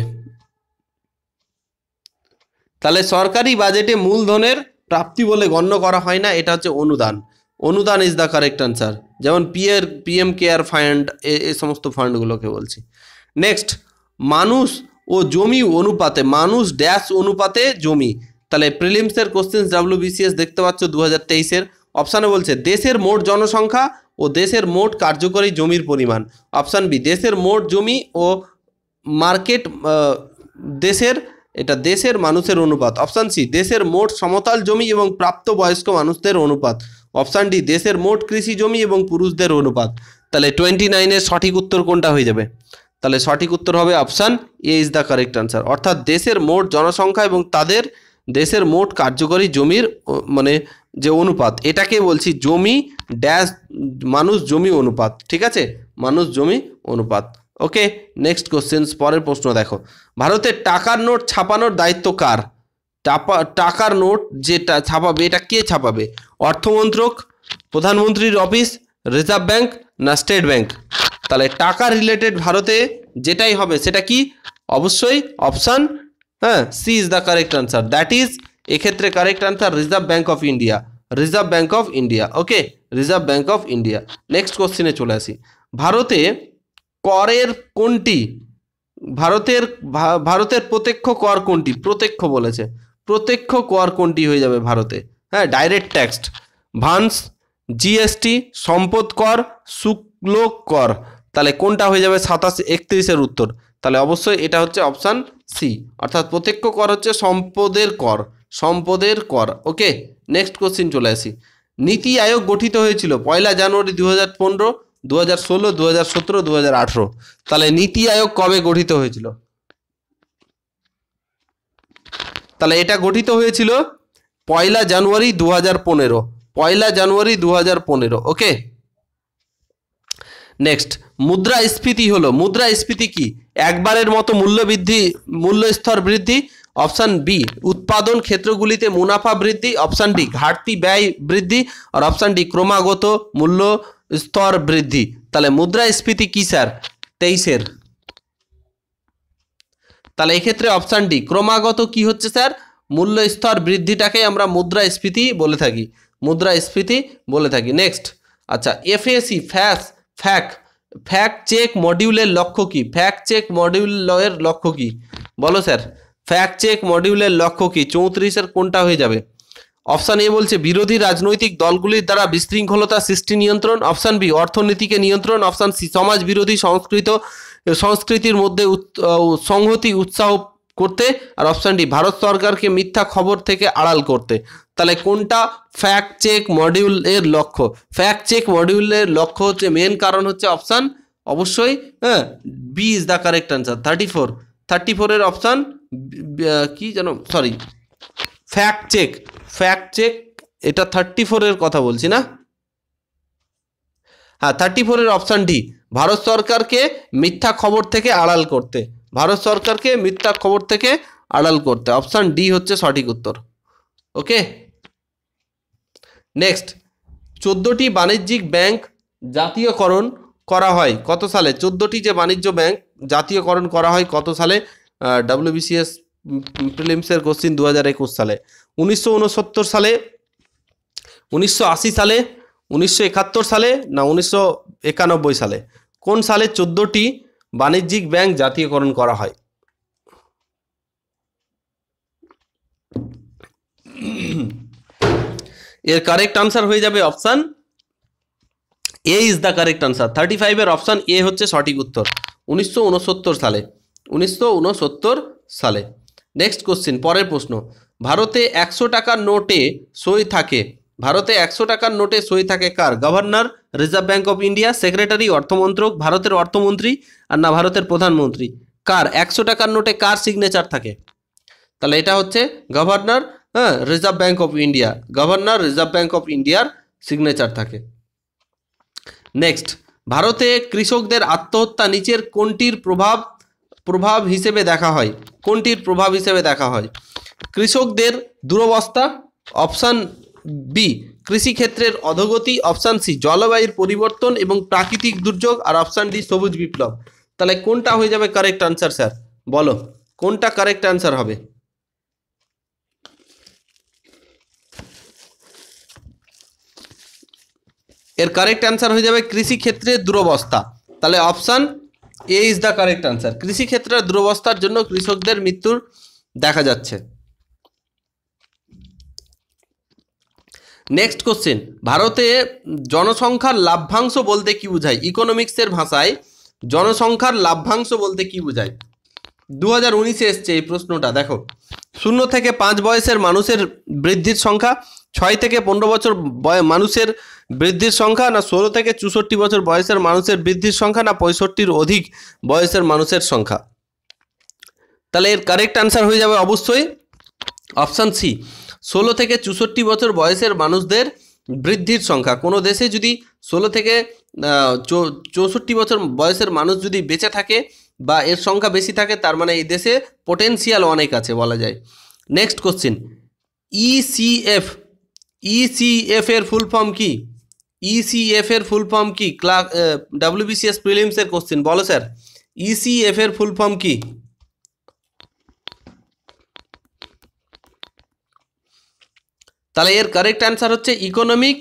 [SPEAKER 1] তাহলে সরকারি বাজেটে মূলধনের প্রাপ্তি বলে গণ্য করা হয় না, এটা হচ্ছে অনুদান। অনুদান ইজ দ্য কারেক্ট আনসার। যেমন PM কেয়ার ফান্ড, এই সমস্ত ফান্ডগুলোকে বলছি। নেক্সট, মানুষ ও জমি অনুপাতে, মানুষ ড্যাশ অনুপাতে জমি। তাহলে প্রিলিমসের কোশ্চেন WBCS দেখতে পাচ্ছ 2023-এর। অপশানে বলছে দেশের মোট জনসংখ্যা ও দেশের মোট কার্যকরী জমির পরিমাণ। অপশান বি দেশের মোট জমি ও মার্কেট, দেশের মানুষের অনুপাত। অপশান সি দেশের মোট সমতল জমি এবং প্রাপ্তবয়স্ক মানুষদের অনুপাত। অপশান ডি দেশের মোট কৃষি জমি এবং পুরুষদের অনুপাত। তাহলে 29-এর সঠিক উত্তর কোনটা হয়ে যাবে? তাহলে সঠিক উত্তর হবে option A is the correct answer, অর্থাৎ দেশের মোট জনসংখ্যা এবং তাদের দেশের মোট কার্যকরী জমির মানে যে অনুপাত, এটাকে বলছি জমি ড্যাশ মানুষ জমি অনুপাত। ঠিক আছে, মানুষ জমি অনুপাত। ওকে, নেক্সট কোশ্চেন, পরের প্রশ্ন দেখো। ভারতের টাকার নোট ছাপানোর দায়িত্ব কার? টাকার নোট যেটা ছাপাবে এটা কে ছাপাবে? অর্থমন্ত্রক, প্রধানমন্ত্রীর অফিস, রিজার্ভ ব্যাংক, না স্টেট ব্যাংক? তাহলে টাকা রিলেটেড ভারতে যেটাই হবে সেটা কি? অবশ্যই option C is the correct answer. That is এক্ষেত্রে correct answer reserve bank of India. Reserve bank of India. Okay, reserve bank of India. Next কোশ্চেনে চলে আসি। ভারতে করের কোনটি? ভারতের প্রত্যক্ষ কর কোনটি? প্রত্যক্ষ বলেছে, প্রত্যক্ষ কর কোনটি হয়ে যাবে ভারতে? ডাইরেক্ট ট্যাক্স, ভান্স, GST, সম্পদ কর, শুল্ক কর। তাহলে কোনটা হয়ে যাবে 27-31-এর উত্তর? তাহলে অবশ্যই এটা হচ্ছে অপশান সি, অর্থাৎ প্রত্যক্ষ কর হচ্ছে সম্পদের কর, সম্পদের কর। ওকে, নেক্সট কোশ্চিন চলে আসি। নীতি আয়োগ গঠিত হয়েছিল 1 জানুয়ারি 2015, 2016, 2017, 2018। তাহলে নীতি আয়োগ কবে গঠিত হয়েছিল? তাহলে এটা গঠিত হয়েছিল 1 জানুয়ারি 2015, 1 জানুয়ারি 2015। ওকে, নেক্সট, মুদ্রাস্ফীতি হলো, মুদ্রাস্ফীতি কি? একবারের মতো মূল্যস্তর বৃদ্ধি, অপশান বি উৎপাদন ক্ষেত্রগুলিতে মুনাফা বৃদ্ধি, অপশান ডি ঘাটতি ব্যয় বৃদ্ধি, আর অপশান ডি ক্রমাগত মূল্য স্তর বৃদ্ধি। তাহলে মুদ্রাস্ফীতি কি স্যার? 23-এর। তাহলে এক্ষেত্রে অপশান ডি ক্রমাগত কি হচ্ছে স্যার? মূল্য স্তর বৃদ্ধিটাকে আমরা মুদ্রাস্ফীতি বলে থাকি, মুদ্রাস্ফীতি বলে থাকি। নেক্সট, আচ্ছা এফএসি ফ্যাক্ট চেক মডিউলের লক্ষ্য কি? ফ্যাক্ট চেক মডিউলের লক্ষ্য কি বলো স্যার? ফ্যাক্ট চেক মডিউলের লক্ষ্য কি? 34-এর কোনটা হয়ে যাবে? অপশান এ বলছে বিরোধী রাজনৈতিক দলগুলির দ্বারা বিশৃঙ্খলতা সৃষ্টি নিয়ন্ত্রণ, অপশান বি অর্থনীতিকে নিয়ন্ত্রণ, অপশান সি সমাজ বিরোধী সংস্কৃতির মধ্যে সংহতি উৎসাহ করতে, আর অপশান ডি ভারত সরকারকে মিথ্যা খবর থেকে আড়াল করতে। তাহলে কোনটা ফ্যাক্ট চেক মডিউল এর লক্ষ্য? ফ্যাক্ট চেক মডিউলের লক্ষ্য হচ্ছে, মেন কারণ হচ্ছে অপশান অবশ্যই B is the correct answer. 34-এর অপশান কি জানো, সরি ফ্যাক্ট চেক এটা 34-এর কথা বলছি না? হ্যাঁ 34-এর অপশান ডি ভারত সরকারকে মিথ্যা খবর থেকে আড়াল করতে, ভারত সরকারকে মিথ্যা খবর থেকে আড়াল করতে, অপশান ডি হচ্ছে সঠিক উত্তর। ওকে, নেক্সট, 14টি বাণিজ্যিক ব্যাংক জাতীয়করণ করা হয় কত সালে? 14টি যে বাণিজ্য ব্যাংক জাতীয়করণ করা হয় কত সালে? WBCS প্রিলিমসের কোশ্চিন 2021 সালে। 1969 সালে, 1980 সালে, 1971 সালে, না 1991 সালে? কোন সালে 14টি বাণিজ্যিক ব্যাংক জাতীয়করণ করা হয়? এর কারেক্ট আনসার হয়ে যাবে option A is the correct answer. 35-এর অপশান এ হচ্ছে সঠিক উত্তর, 1969 সালে, 1969 সালে। নেক্সট কোশ্চিন, পরের প্রশ্ন, ভারতে 100 টাকার নোটে সই থাকে, ভারতে 100 টাকার নোটে সই থাকে কার? Governor, reserve bank of India, secretary, অর্থমন্ত্রক, ভারতের অর্থমন্ত্রী, আর না ভারতের প্রধানমন্ত্রী? কার 100 টাকার নোটে কার সিগনেচার থাকে? তাহলে এটা হচ্ছে governor, reserve bank of India, governor reserve bank of ইন্ডিয়ার সিগনেচার থাকে। নেক্সট, ভারতে কৃষকদের আত্মহত্যা নিচের কোনটির প্রভাব হিসেবে দেখা হয়? কোনটির প্রভাব হিসেবে দেখা হয়? কৃষকদের দুরবস্থা, অপশান বি কৃষিক্ষেত্রের অধোগতি, অপশান সি জলবায়ুর পরিবর্তন এবং প্রাকৃতিক দুর্যোগ, আর অপশান ডি সবুজ বিপ্লব। তাহলে কোনটা হয়ে যাবে কারেক্ট আনসার স্যার? বলো কোনটা কারেক্ট আনসার হবে? এর কারেক্ট আনসার হয়ে যাবে কৃষিক্ষেত্রের দুরবস্থা। তাহলে option A is the correct answer. কৃষিক্ষেত্রের দুরবস্থার জন্য কৃষকদের মৃত্যুর দেখা যাচ্ছে। নেক্সট কোশ্চেন, ভারতে জনসংখ্যার লাভ্যাংশ বলতে কি বোঝায়? ইকোনমিক্সের ভাষায় জনসংখ্যার লাভ্যাংশ বলতে কি বোঝায়? 2019-এ এসছে এই প্রশ্নটা। দেখো, 0 থেকে 5 বয়সের মানুষের বৃদ্ধির সংখ্যা, 6 থেকে 15 বছর মানুষের বৃদ্ধির সংখ্যা, না 16 থেকে 64 বছর বয়সের মানুষের বৃদ্ধির সংখ্যা, না 65-র অধিক বয়সের মানুষের সংখ্যা? তাহলে এর কারেক্ট আনসার হয়ে যাবে অবশ্যই অপশান সি 16 থেকে 64 বছর বয়সের মানুষদের বৃদ্ধির সংখ্যা। কোনো দেশে যদি 16 থেকে 64 বছর বয়সের মানুষ যদি বেঁচে থাকে বা এর সংখ্যা বেশি থাকে, তার মানে এই দেশে পোটেনশিয়াল অনেক আছে বলা যায়। নেক্সট কোশ্চিন, ইসিএফ এর ফুল ফর্ম কি? ইসিএফ এর ফুল ফর্ম কি? WBCS প্রিলিমসের কোশ্চিন, বলো স্যার ইসিএফ এর ফুল ফর্ম কি? তাহলে এর কারেক্ট অ্যান্সার হচ্ছে economic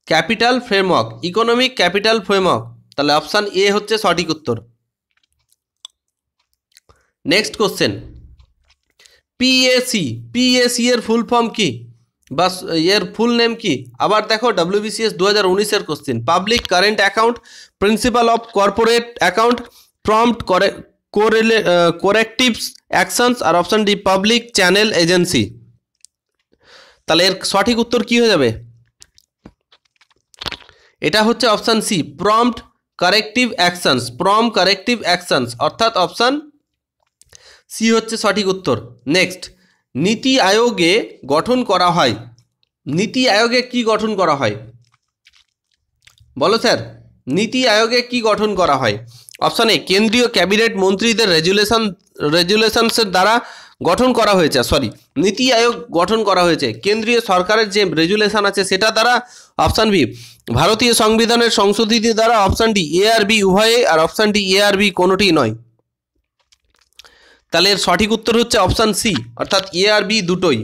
[SPEAKER 1] capital framework, economic capital framework. তাহলে অপশান এ হচ্ছে সঠিক উত্তর। নেক্সট কোশ্চেন, পিএসি এর ফুল ফর্ম কি বা এর ফুল নেম কি? আবার দেখো WBCS 2019-এর question, public current account, principal of corporate account, prompt correctives actions, আর option D public channel agency. তাহলে এর সঠিক উত্তর কি হয়ে যাবে? এটা হচ্ছে option C prompt corrective actions, prompt corrective actions, অর্থাৎ অপশান সি হচ্ছে সঠিক উত্তর। নেক্সট, নীতি আয়োগে গঠন করা হয়, নীতি আয়োগে কি গঠন করা হয় বলো স্যার? নীতি আয়োগে কি গঠন করা হয়? অপশন এ কেন্দ্রীয় ক্যাবিনেট মন্ত্রীদের রেজুলেশনসের দ্বারা গঠন করা হয়েছে, নীতি আয়োগ গঠন করা হয়েছে কেন্দ্রীয় সরকারের যে রেজুলেশন আছে সেটা দ্বারা। অপশন বি ভারতীয় সংবিধানের সংশোধিত দ্বারা। অপশন ডি এ আর বি উভয়ে, আর অপশন ডি এ আর বি কোনোটি নয়। তাহলে এর সঠিক উত্তর হচ্ছে অপশন সি, অর্থাৎ এ আর বি দুটোই,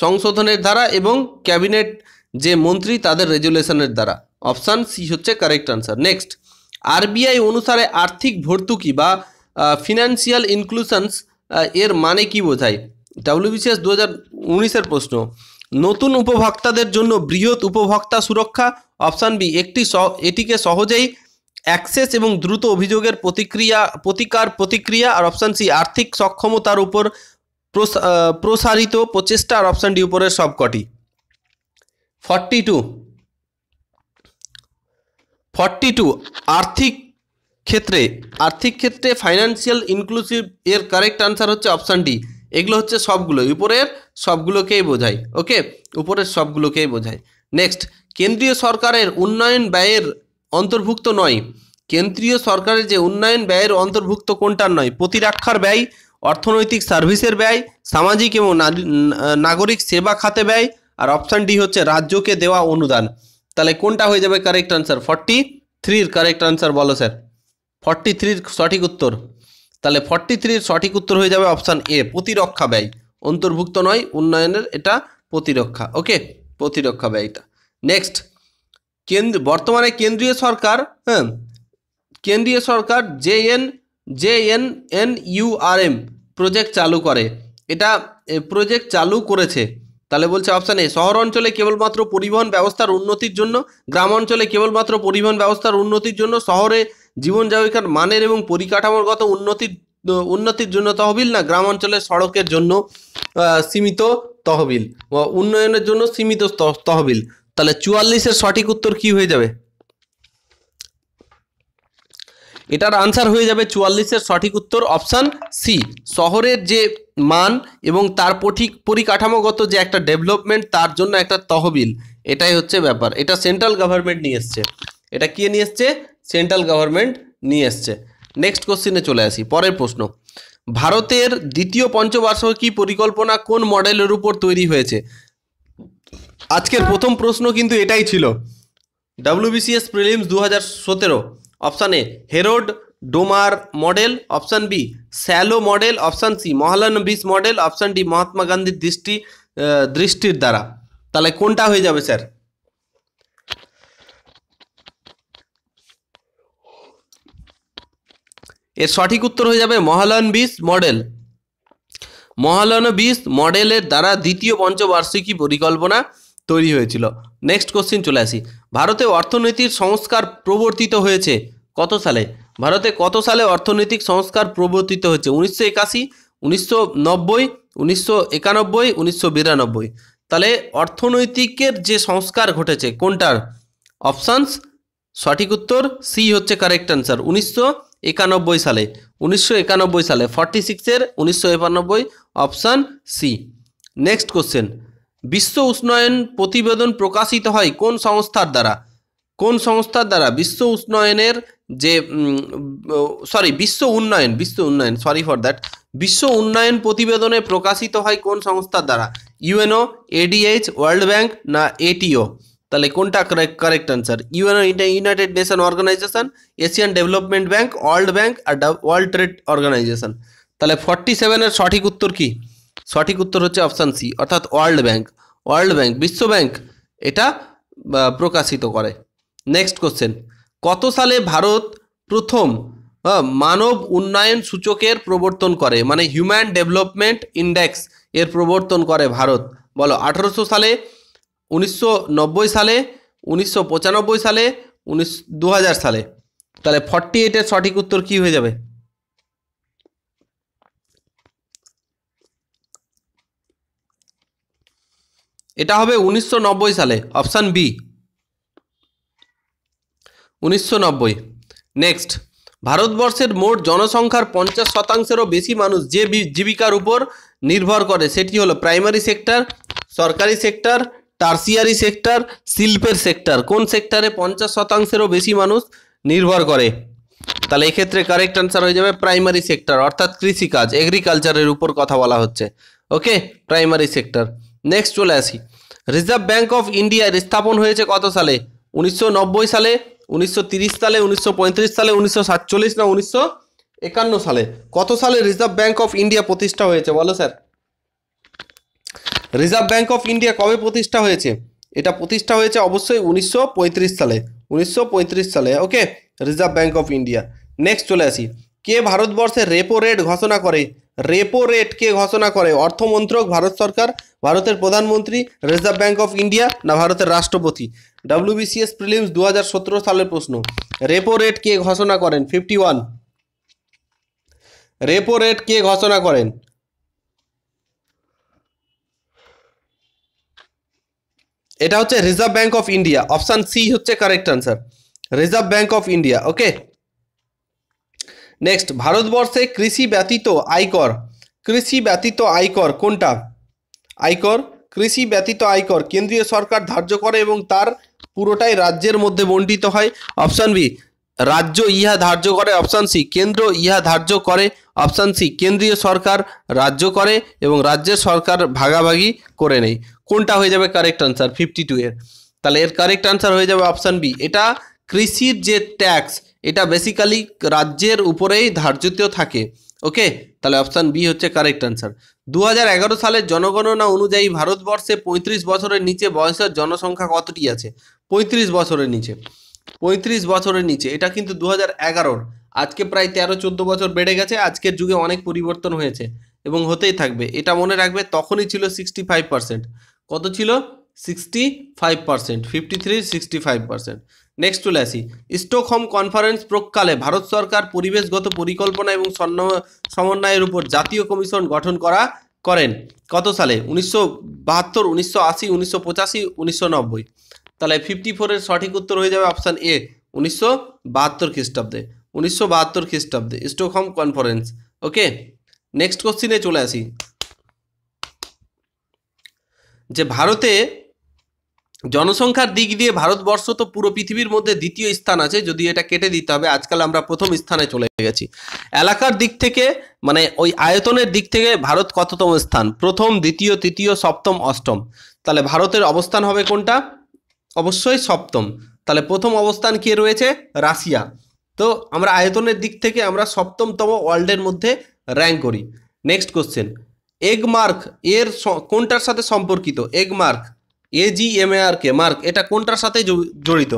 [SPEAKER 1] সংশোধনের দ্বারা এবং ক্যাবিনেট যে মন্ত্রী তাদের রেজুলেশনের দ্বারা। অপশন সি হচ্ছে কারেক্ট আনসার। নেক্সট, আরবিআই অনুসারে আর্থিক ভর্তুকি বা ফিনান্সিয়াল ইনক্লুশনস এর মানে কি বোঝায়? WBCS 2019-এর প্রশ্ন। নতুন উপভোক্তাদের জন্য বৃহৎ উপভোক্তা সুরক্ষা। অপশন বি এটিকে সহজেই অ্যাক্সেস এবং দ্রুত অভিযোগের প্রতিক্রিয়া। আর অপশন সি আর্থিক সক্ষমতার উপর প্রসারিত প্রচেষ্টা। আর অপশন ডি উপরের সবকটি। 42 আর্থিক ক্ষেত্রে ফাইন্যান্সিয়াল ইনক্লুসিভ এর কারেক্ট আনসার হচ্ছে অপশন ডি। এগুলো হচ্ছে সবগুলো, উপরের সবগুলোকেই বোঝায়। ওকে, উপরের সবগুলোকেই বোঝায়। নেক্সট, কেন্দ্রীয় সরকারের উন্নয়ন ব্যয়ের অন্তর্ভুক্ত নয়। কেন্দ্রীয় সরকারের যে উন্নয়ন ব্যয়ের অন্তর্ভুক্ত কোনটার নয়? প্রতিরক্ষার ব্যয়, অর্থনৈতিক সার্ভিসের ব্যয়, সামাজিক এবং নাগরিক সেবা খাতে ব্যয়। আর অপশন ডি হচ্ছে রাজ্যকে দেওয়া অনুদান। তাহলে কোনটা হয়ে যাবে কারেক্ট আনসার? 43-র কারেক্ট আনসার বলো স্যার। 43-র সঠিক উত্তর। তাহলে 43-র সঠিক উত্তর হয়ে যাবে অপশান এ, প্রতিরক্ষা ব্যয়। অন্তর্ভুক্ত নয় উন্নয়নের, এটা প্রতিরক্ষা। ওকে, প্রতিরক্ষা ব্যয়টা। নেক্সট, বর্তমানে কেন্দ্রীয় সরকার JNNURM প্রজেক্ট চালু করে। এটা প্রজেক্ট চালু করেছে। তাহলে বলছে অপশান এ শহর অঞ্চলে কেবলমাত্র পরিবহন ব্যবস্থার উন্নতির জন্য, গ্রাম অঞ্চলে কেবলমাত্র পরিবহন ব্যবস্থার উন্নতির জন্য, শহরে জীবনযাত্রার মানের এবং পরিকাঠামোগত উন্নতির জন্য তহবিল, না গ্রাম অঞ্চলে সড়কের জন্য সীমিত তহবিল, উন্নয়নের জন্য সীমিত তহবিল। তাহলে 44-এর সঠিক উত্তর কি হয়ে যাবে? এটার আনসার হয়ে যাবে 44-এর সঠিক উত্তর অপশান সি, শহরের যে মান এবং তার পরিকাঠামোগত যে একটা ডেভেলপমেন্ট, তার জন্য একটা তহবিল। এটাই হচ্ছে ব্যাপার। এটা সেন্ট্রাল গভর্নমেন্ট নিয়ে এসছে। এটা কে নিয়ে এসছে? সেন্ট্রাল গভর্নমেন্ট নিয়ে এসছে। নেক্সট কোশ্চেনে চলে আসি, পরের প্রশ্ন। ভারতের দ্বিতীয় পঞ্চবার্ষিকী পরিকল্পনা কোন মডেলের উপর তৈরি হয়েছে? আজকের প্রথম প্রশ্ন কিন্তু এটাই ছিল, WBCS prelims 2017। Option A Harrod Domar model, option B Solow model, option C Mahalanobis model, option D Mahatma গান্ধীর দৃষ্টির দ্বারা। তাহলে কোনটা হয়ে যাবে স্যার? এর সঠিক উত্তর হয়ে যাবে মহালানবিস মডেল। মহালানবিস মডেলের দ্বারা দ্বিতীয় পঞ্চবার্ষিকী পরিকল্পনা তৈরি হয়েছিল। নেক্সট কোশ্চিন চলে আসি। ভারতে অর্থনৈতিক সংস্কার প্রবর্তিত হয়েছে কত সালে? ভারতে কত সালে অর্থনৈতিক সংস্কার প্রবর্তিত হয়েছে? 1981, 1990, 1991, 1992। তাহলে অর্থনৈতিকের যে সংস্কার ঘটেছে কোনটার? অপশানস সঠিক উত্তর সি হচ্ছে কারেক্ট আনসার, 1991 সালে। 1991 সালে 46-এর 1991, অপশান সি। নেক্সট কোশ্চেন, বিশ্ব উষ্ণায়ন প্রতিবেদন প্রকাশিত হয় কোন সংস্থার দ্বারা? কোন সংস্থার দ্বারা বিশ্ব উষ্ণায়নের যে বিশ্ব উন্নয়ন বিশ্ব উন্নয়ন প্রতিবেদনে প্রকাশিত হয় কোন সংস্থার দ্বারা? ইউএনও, ADH, ওয়ার্ল্ড ব্যাংক, না ATO? তাহলে কোনটা correct answer? UNO united nation organization, asian development bank, world bank, আর ওয়ার্ল্ড ট্রেড অর্গানাইজেশন। তাহলে 47-এর সঠিক উত্তর কি? সঠিক উত্তর হচ্ছে অপশান সি, অর্থাৎ ওয়ার্ল্ড ব্যাংক। বিশ্ব ব্যাংক এটা প্রকাশিত করে। নেক্সট কোশ্চেন, কত সালে ভারত প্রথম মানব উন্নয়ন সূচকের প্রবর্তন করে, মানে হিউম্যান ডেভেলপমেন্ট ইন্ডেক্স এর প্রবর্তন করে ভারত? বলো, 1800 সালে, 1990 সালে, 1995 সালে, 2000 সালে? তাহলে 48-এর সঠিক উত্তর কি হয়ে যাবে? এটা হবে 1990 সালে, অপশান বি, 1990। নেক্সট, ভারতবর্ষের মোট জনসংখ্যার 50%-এরও বেশি মানুষ যে জীবিকার উপর নির্ভর করে সেটি হলো প্রাইমারি সেক্টর, সরকারি সেক্টর, টার্সিয়ারি সেক্টর, শিল্পের সেক্টর। কোন সেক্টরে 50%-এরও বেশি মানুষ নির্ভর করে। তাহলে এক্ষেত্রে কারেক্ট আনসার হয়ে যাবে প্রাইমারি সেক্টর, অর্থাৎ কৃষিকাজ, এগ্রিকালচারের উপর কথা বলা হচ্ছে। ওকে, প্রাইমারি সেক্টর। নেক্সট চলে আসি, রিজার্ভ ব্যাঙ্ক অফ ইন্ডিয়ার স্থাপন হয়েছে কত সালে? 1990 সালে, 1930 সালে, 1935 সালে, 1947 না 1951 সালে? কত সালে রিজার্ভ ব্যাঙ্ক অফ ইন্ডিয়া প্রতিষ্ঠা হয়েছে বলো sir? Reserve bank of India কবে প্রতিষ্ঠা হয়েছে? এটা প্রতিষ্ঠা হয়েছে অবশ্যই 1935 সালে, 1935 সালে। Okay, reserve bank of India. Next চলে আসি, কে ভারতবর্ষে রেপো রেট ঘোষণা করে? রেপো রেট কে ঘোষণা করে? অর্থমন্ত্রক, ভারত সরকার, ভারতের প্রধানমন্ত্রী, রিজার্ভ ব্যাঙ্ক অফ ইন্ডিয়া না ভারতের রাষ্ট্রপতি? WBCS প্রিলিমস 2017 সালের প্রশ্ন। রেপো রেট কে ঘোষণা করেন? 51। রেপো রেট কে ঘোষণা করেন? এটা হচ্ছে reserve bank of India, option C হচ্ছে correct answer, reserve bank of India. Okay, next, ভারতবর্ষে কৃষি ব্যতীত আয়কর, কৃষি ব্যতীত আয়কর কোনটা? আয়কর, কৃষি ব্যতীত আয়কর কেন্দ্রীয় সরকার ধার্য করে এবং তার পুরোটাই রাজ্যের মধ্যে বণ্টিত হয়। অপশন বি, রাজ্য ইহা ধার্য করে। অপশন সি, কেন্দ্র ইহা ধার্য করে। অপশন সি, কেন্দ্রীয় সরকার রাজ্য করে এবং রাজ্যের সরকার ভাগাভাগি করে নেয়। কোনটা হয়ে যাবে কারেক্ট আনসার 52 এর? তাহলে এর কারেক্ট আনসার হয়ে যাবে অপশন বি। এটা কৃষির যে ট্যাক্স, এটা বেসিক্যালি রাজ্যের উপরেই ধার্যিত থাকে। ওকে, তাহলে অপশন বি হচ্ছে কারেক্ট আনসার। 2011 সালের জনগণনা অনুযায়ী ভারতবর্ষে 35 বছরের নিচে বয়সের জনসংখ্যা কতটি আছে? 35 বছরের নিচে, 35 বছরের নিচে। এটা কিন্তু 2011-র, আজকে প্রায় 13-14 বছর বেড়ে গেছে। আজকের যুগে অনেক পরিবর্তন হয়েছে এবং হতেই থাকবে, এটা মনে রাখবে। তখনই ছিল 65%। কত ছিল? 65%, 53, 65%। নেক্সট চলে আসি, স্টকহোম কনফারেন্স প্রকালে ভারত সরকার পরিবেশগত পরিকল্পনা এবং সমন্বয়ের উপর জাতীয় কমিশন গঠন করেন কত সালে? 1972, 1980, 1985, 1990? তাহলে 54 এর সঠিক উত্তর হয়ে যাবে অপশান এ, 1972 খ্রিস্টাব্দে, 1972 খ্রিস্টাব্দে স্টকহোম কনফারেন্স। ওকে, নেক্সট কোশ্চিনে চলে আসি, যে ভারতে জনসংখ্যার দিক দিয়ে ভারতবর্ষ তো পুরো পৃথিবীর মধ্যে দ্বিতীয় স্থান আছে, যদি এটা কেটে দিতে হবে, আজকাল আমরা প্রথম স্থানে চলে গেছি। এলাকার দিক থেকে মানে ওই আয়তনের দিক থেকে ভারত কততম স্থান? প্রথম, দ্বিতীয়, তৃতীয়, সপ্তম, অষ্টম? তাহলে ভারতের অবস্থান হবে কোনটা? অবশ্যই সপ্তম। তাহলে প্রথম অবস্থান কে রয়েছে? রাশিয়া। তো আমরা আয়তনের দিক থেকে আমরা সপ্তমতম ওয়ার্ল্ডের মধ্যে র্যাঙ্ক করি। নেক্সট কোশ্চেন, এগ মার্ক এর কোনটার সাথে সম্পর্কিত? এগ মার্ক, AGMARK মার্ক, এটা কোনটার সাথে জড়িত?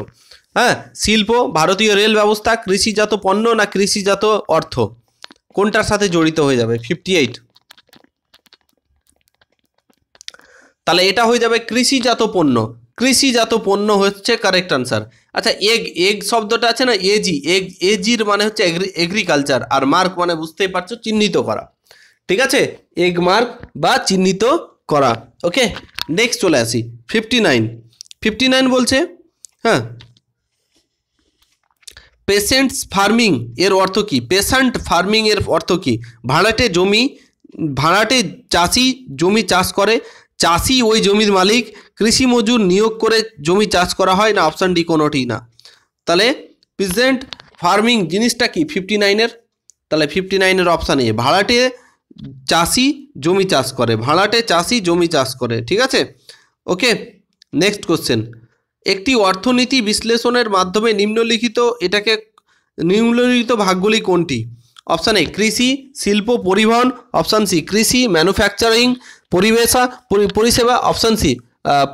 [SPEAKER 1] হ্যাঁ, শিল্প, ভারতীয় রেল ব্যবস্থা, কৃষিজাত পণ্য না কৃষিজাত অর্থ? কোনটার সাথে জড়িত হয়ে যাবে? 58। তাহলে এটা হয়ে যাবে কৃষিজাত পণ্য, কৃষিজাত পণ্য হচ্ছে কারেক্ট আনসার। আচ্ছা, এগ শব্দটা আছে না, এজির মানে হচ্ছে এগ্রিকালচার, আর মার্ক মানে বুঝতেই পারছো চিহ্নিত করা। ঠিক আছে, এগ মার্ক বা চিহ্নিত করা। ওকে, নেক্সট চলে আসি 59 বলছে, হ্যাঁ, পেশেন্টস ফার্মিং এর অর্থ কি? পেশেন্ট ফার্মিং এর অর্থ কি? ভাড়াটে চাষি জমি চাষ করে, চাষি ওই জমির মালিক, কৃষি মজুর নিয়োগ করে জমি চাষ করা হয় না? অপশান ডি কোনোটি না। তাহলে পেশেন্ট ফার্মিং জিনিসটা কি 59-এর? তাহলে 59-এর অপশান এ, ভাড়াটে চাষি জমি চাষ করে, ভাড়াটে চাষি জমি চাষ করে। ঠিক আছে, ওকে। নেক্সট কোশ্চেন, একটি অর্থনীতি বিশ্লেষণের মাধ্যমে নিম্নলিখিত ভাগগুলি কোনটি? অপশান এ কৃষি, শিল্প, পরিবহন। অপশান সি কৃষি, ম্যানুফ্যাকচারিং, পরিষেবা। অপশান সি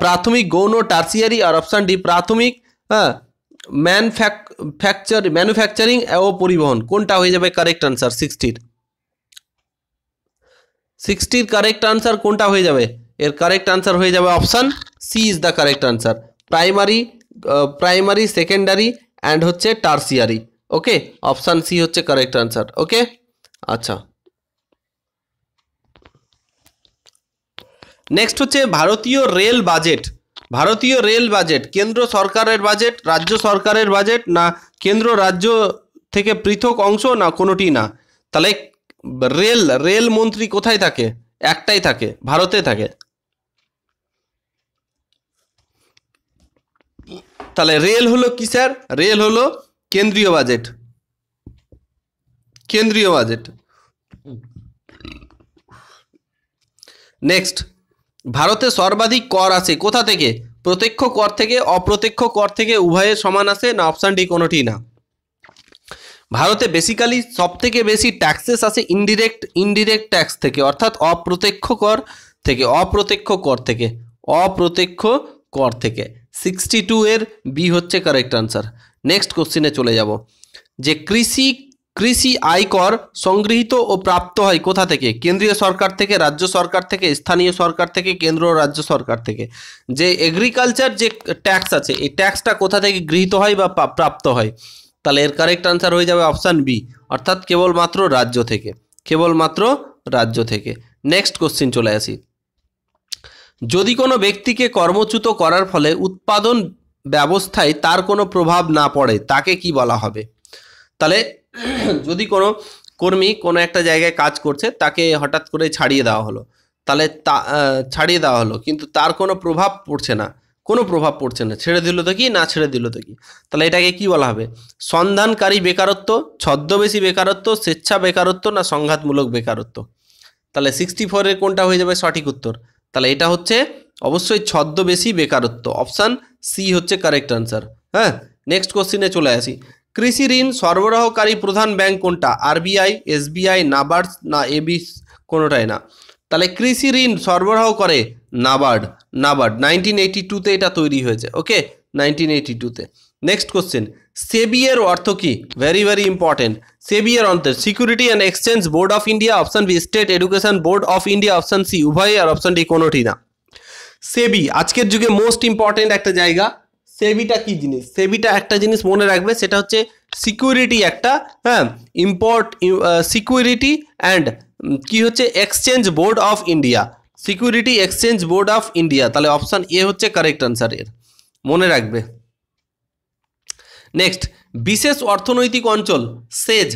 [SPEAKER 1] প্রাথমিক, গৌণ, টার্সিয়ারি। আর অপশান ডি প্রাথমিক, ম্যানুফ্যাকচারিং ও পরিবহন। কোনটা হয়ে যাবে কারেক্ট আনসার 60-র কারেক্ট আনসার কোনটা হয়ে যাবে? এর কারেক্ট আনসার হয়ে যাবে option C is the correct answer, primary, secondary and হচ্ছে টার্সিয়ারি। ওকে, অপশান সি হচ্ছে কারেক্ট আনসার। ওকে, আচ্ছা, নেক্সট হচ্ছে ভারতীয় রেল বাজেট। ভারতীয় রেল বাজেট কেন্দ্র সরকারের বাজেট, রাজ্য সরকারের বাজেট, না কেন্দ্র রাজ্য থেকে পৃথক অংশ, না কোনোটি না? তাহলে রেল মন্ত্রী কোথায় থাকে? একটাই থাকে, ভারতে থাকে। তাহলে রেল হলো কি স্যার? রেল হলো কেন্দ্রীয় বাজেট, কেন্দ্রীয় বাজেট। নেক্সট, ভারতে সর্বাধিক কর আসে কোথা থেকে? প্রত্যক্ষ কর থেকে, অপ্রত্যক্ষ কর থেকে, উভয়ের সমান আসে, না অপশান ডি কোনোটি না? ভারতে বেসিক্যালি সব থেকে বেশি ট্যাক্সেস আসে ইনডিরেক্ট ট্যাক্স থেকে, অর্থাৎ অপ্রত্যক্ষ কর থেকে, অপ্রত্যক্ষ কর থেকে, অপ্রত্যক্ষ কর থেকে। 62 এর বি হচ্ছে কারেক্ট আনসার। নেক্সট কোশ্চিনে চলে যাব, যে কৃষি আয়কর সংগৃহীত ও প্রাপ্ত হয় কোথা থেকে? কেন্দ্রীয় সরকার থেকে, রাজ্য সরকার থেকে, স্থানীয় সরকার থেকে, কেন্দ্র ও রাজ্য সরকার থেকে। যে এগ্রিকালচার যে ট্যাক্স আছে, এই ট্যাক্সটা কোথা থেকে গৃহীত হয় বা প্রাপ্ত হয়? তাহলে এর কারেক্ট আনসার হয়ে যাবে অপশান বি, অর্থাৎ কেবলমাত্র রাজ্য থেকে, কেবলমাত্র রাজ্য থেকে। নেক্সট কোশ্চিন চলে আসি, যদি কোনো ব্যক্তিকে কর্মচ্যুত করার ফলে উৎপাদন ব্যবস্থায় তার কোনো প্রভাব না পড়ে তাকে কি বলা হবে? তাহলে যদি কোনো কর্মী কোনো একটা জায়গায় কাজ করছে, তাকে হঠাৎ করে ছাড়িয়ে দেওয়া হলো, তাহলে ছাড়িয়ে দেওয়া হলো কিন্তু তার কোনো প্রভাব পড়ছে না, কোনো প্রভাব পড়ছে না, ছেড়ে দিল তো কি, না ছেড়ে দিল তো কি, তাহলে এটাকে কি বলা হবে? সন্ধানকারী বেকারত্ব, ছদ্মবেশী বেকারত্ব, স্বেচ্ছা বেকারত্ব, না সংঘাতমূলক বেকারত্ব? তাহলে 64-এর কোনটা হয়ে যাবে সঠিক উত্তর? তাহলে এটা হচ্ছে অবশ্যই ছদ্মবেশী বেকারত্ব, অপশান সি হচ্ছে কারেক্ট আনসার। হ্যাঁ, নেক্সট কোশ্চিনে চলে আসি, কৃষি ঋণ সরবরাহকারী প্রধান ব্যাংক কোনটা? আরবিআই, এসবিআই, নাবার্ড, না এবি কোনোটাই না? তাহলে কৃষি ঋণ সরবরাহ করে নাবার্ড, 1982-তে এটা তৈরি হয়েছে। ওকে, 1982-তে। নেক্সট কোশ্চেন, সেবি এর অর্থ কি? Very very important. সেবি এর অর্থ security and exchange board of India, option B state education board of India, option C উভয়, আর অপশন ডি কোনোটি না। সেবি আজকের যুগে মোস্ট ইম্পর্টেন্ট একটা জায়গা। সেবিটা কি জিনিস? সেবিটা একটা জিনিস মনে রাখবে, সেটা হচ্ছে সিকিউরিটি একটা, হ্যাঁ, সিকিউরিটি অ্যান্ড কি হচ্ছে exchange board of India, security exchange board of India. তাহলে অপশন এ হচ্ছে কারেক্ট আনসার, এর মনে রাখবে। নেক্সট, বিশেষ অর্থনৈতিক অঞ্চল সেজ,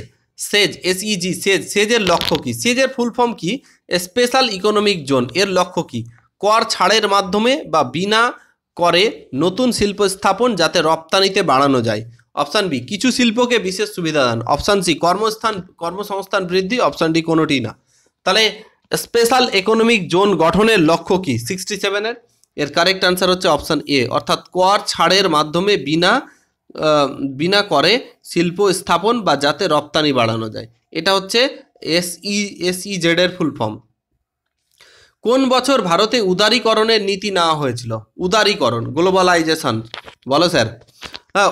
[SPEAKER 1] এসইজি, সেজের লক্ষ্য কি? সেজের ফুল ফর্ম কি? Special economic zone. এর লক্ষ্য কি? কর ছাড়ের মাধ্যমে বা বিনা করে নতুন শিল্প স্থাপন, যাতে রপ্তানিতে বাড়ানো যায়। অপশান বি কিছু শিল্পকে বিশেষ সুবিধা দান, অপশান সি কর্মসংস্থান বৃদ্ধি, অপশান ডি কোনোটি না। তাহলে স্পেশাল ইকোনমিক জোন গঠনের লক্ষ্য কি 67-এর? এর কারেক্ট আনসার হচ্ছে অপশান এ, অর্থাৎ কর ছাড়ের মাধ্যমে বিনা করে শিল্প স্থাপন বা যাতে রপ্তানি বাড়ানো যায়। এটা হচ্ছে এসইজেড এর ফুল ফর্ম। কোন বছর ভারতে উদারীকরণের নীতি নেওয়া হয়েছিল? উদারীকরণ, গ্লোবালাইজেশন, বলো স্যার। হ্যাঁ,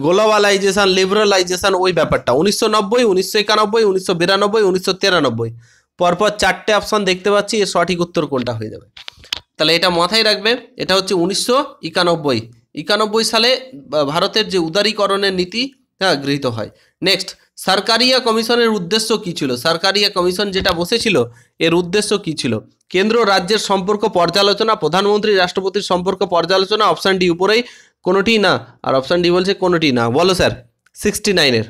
[SPEAKER 1] গ্লোবালাইজেশন, লিবারালাইজেশন, ওই ব্যাপারটা 1990, 1991, 1992, 1993। পরপর 4টে অপশন দেখতে পাচ্ছি, এর সঠিক উত্তর কোনটা হয়ে যাবে? তাহলে এটা মাথায় রাখবে, এটা হচ্ছে 1991 সালে ভারতের যে উদারীকরণের নীতি গৃহীত হয়। নেক্সট, সরকারিয়া কমিশনের উদ্দেশ্য কি ছিল? সরকারিয়া কমিশন যেটা বসেছিল, এর উদ্দেশ্য কি ছিল? কেন্দ্র রাজ্যের সম্পর্ক পর্যালোচনা, প্রধানমন্ত্রী রাষ্ট্রপতির সম্পর্ক পর্যালোচনা, অপশান ডি উপরেই কোনোটি না, আর অপশান ডি বলছে কোনোটি না। বলো স্যার। 69-এর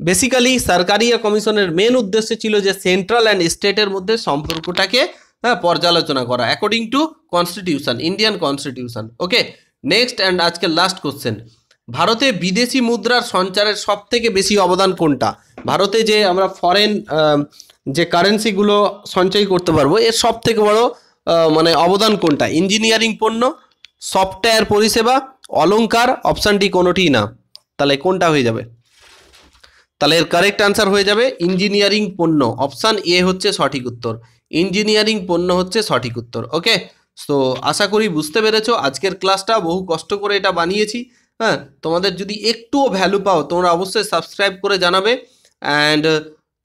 [SPEAKER 1] বেসিক্যালি সরকারিয়া কমিশনের মেন উদ্দেশ্য ছিল যে সেন্ট্রাল অ্যান্ড স্টেটের মধ্যে সম্পর্কটাকে পর্যালোচনা করা according to constitution, Indian constitution. Okay, next and আজকের লাস্ট কোশ্চেন, ভারতে বিদেশি মুদ্রার সঞ্চারের সব থেকে বেশি অবদান কোনটা? ভারতে যে আমরা ফরেন যে কারেন্সিগুলো সঞ্চয় করতে পারবো, এর সব থেকে বড় মানে অবদান কোনটা? ইঞ্জিনিয়ারিং পণ্য, সফটওয়্যার পরিষেবা, অলংকার, অপশান ডি কোনোটি না। তাহলে কোনটা হয়ে যাবে? তাহলে এর কারেক্ট আনসার হয়ে যাবে ইঞ্জিনিয়ারিং পণ্য, অপশান এ হচ্ছে সঠিক উত্তর। ইঞ্জিনিয়ারিং পণ্য হচ্ছে সঠিক উত্তর। ওকে, তো আশা করি বুঝতে পেরেছো আজকের ক্লাসটা, বহু কষ্ট করে এটা বানিয়েছি। হ্যাঁ, তোমাদের যদি একটুও ভ্যালু পাও তোমরা অবশ্যই সাবস্ক্রাইব করে জানাবে। And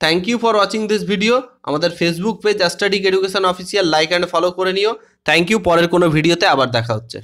[SPEAKER 1] thank you for watching this video. আমাদের ফেসবুক পেজ অ্যাস্টাডিক education official like and follow করে নিও। থ্যাংক ইউ, পরের কোনো ভিডিওতে আবার দেখা হচ্ছে।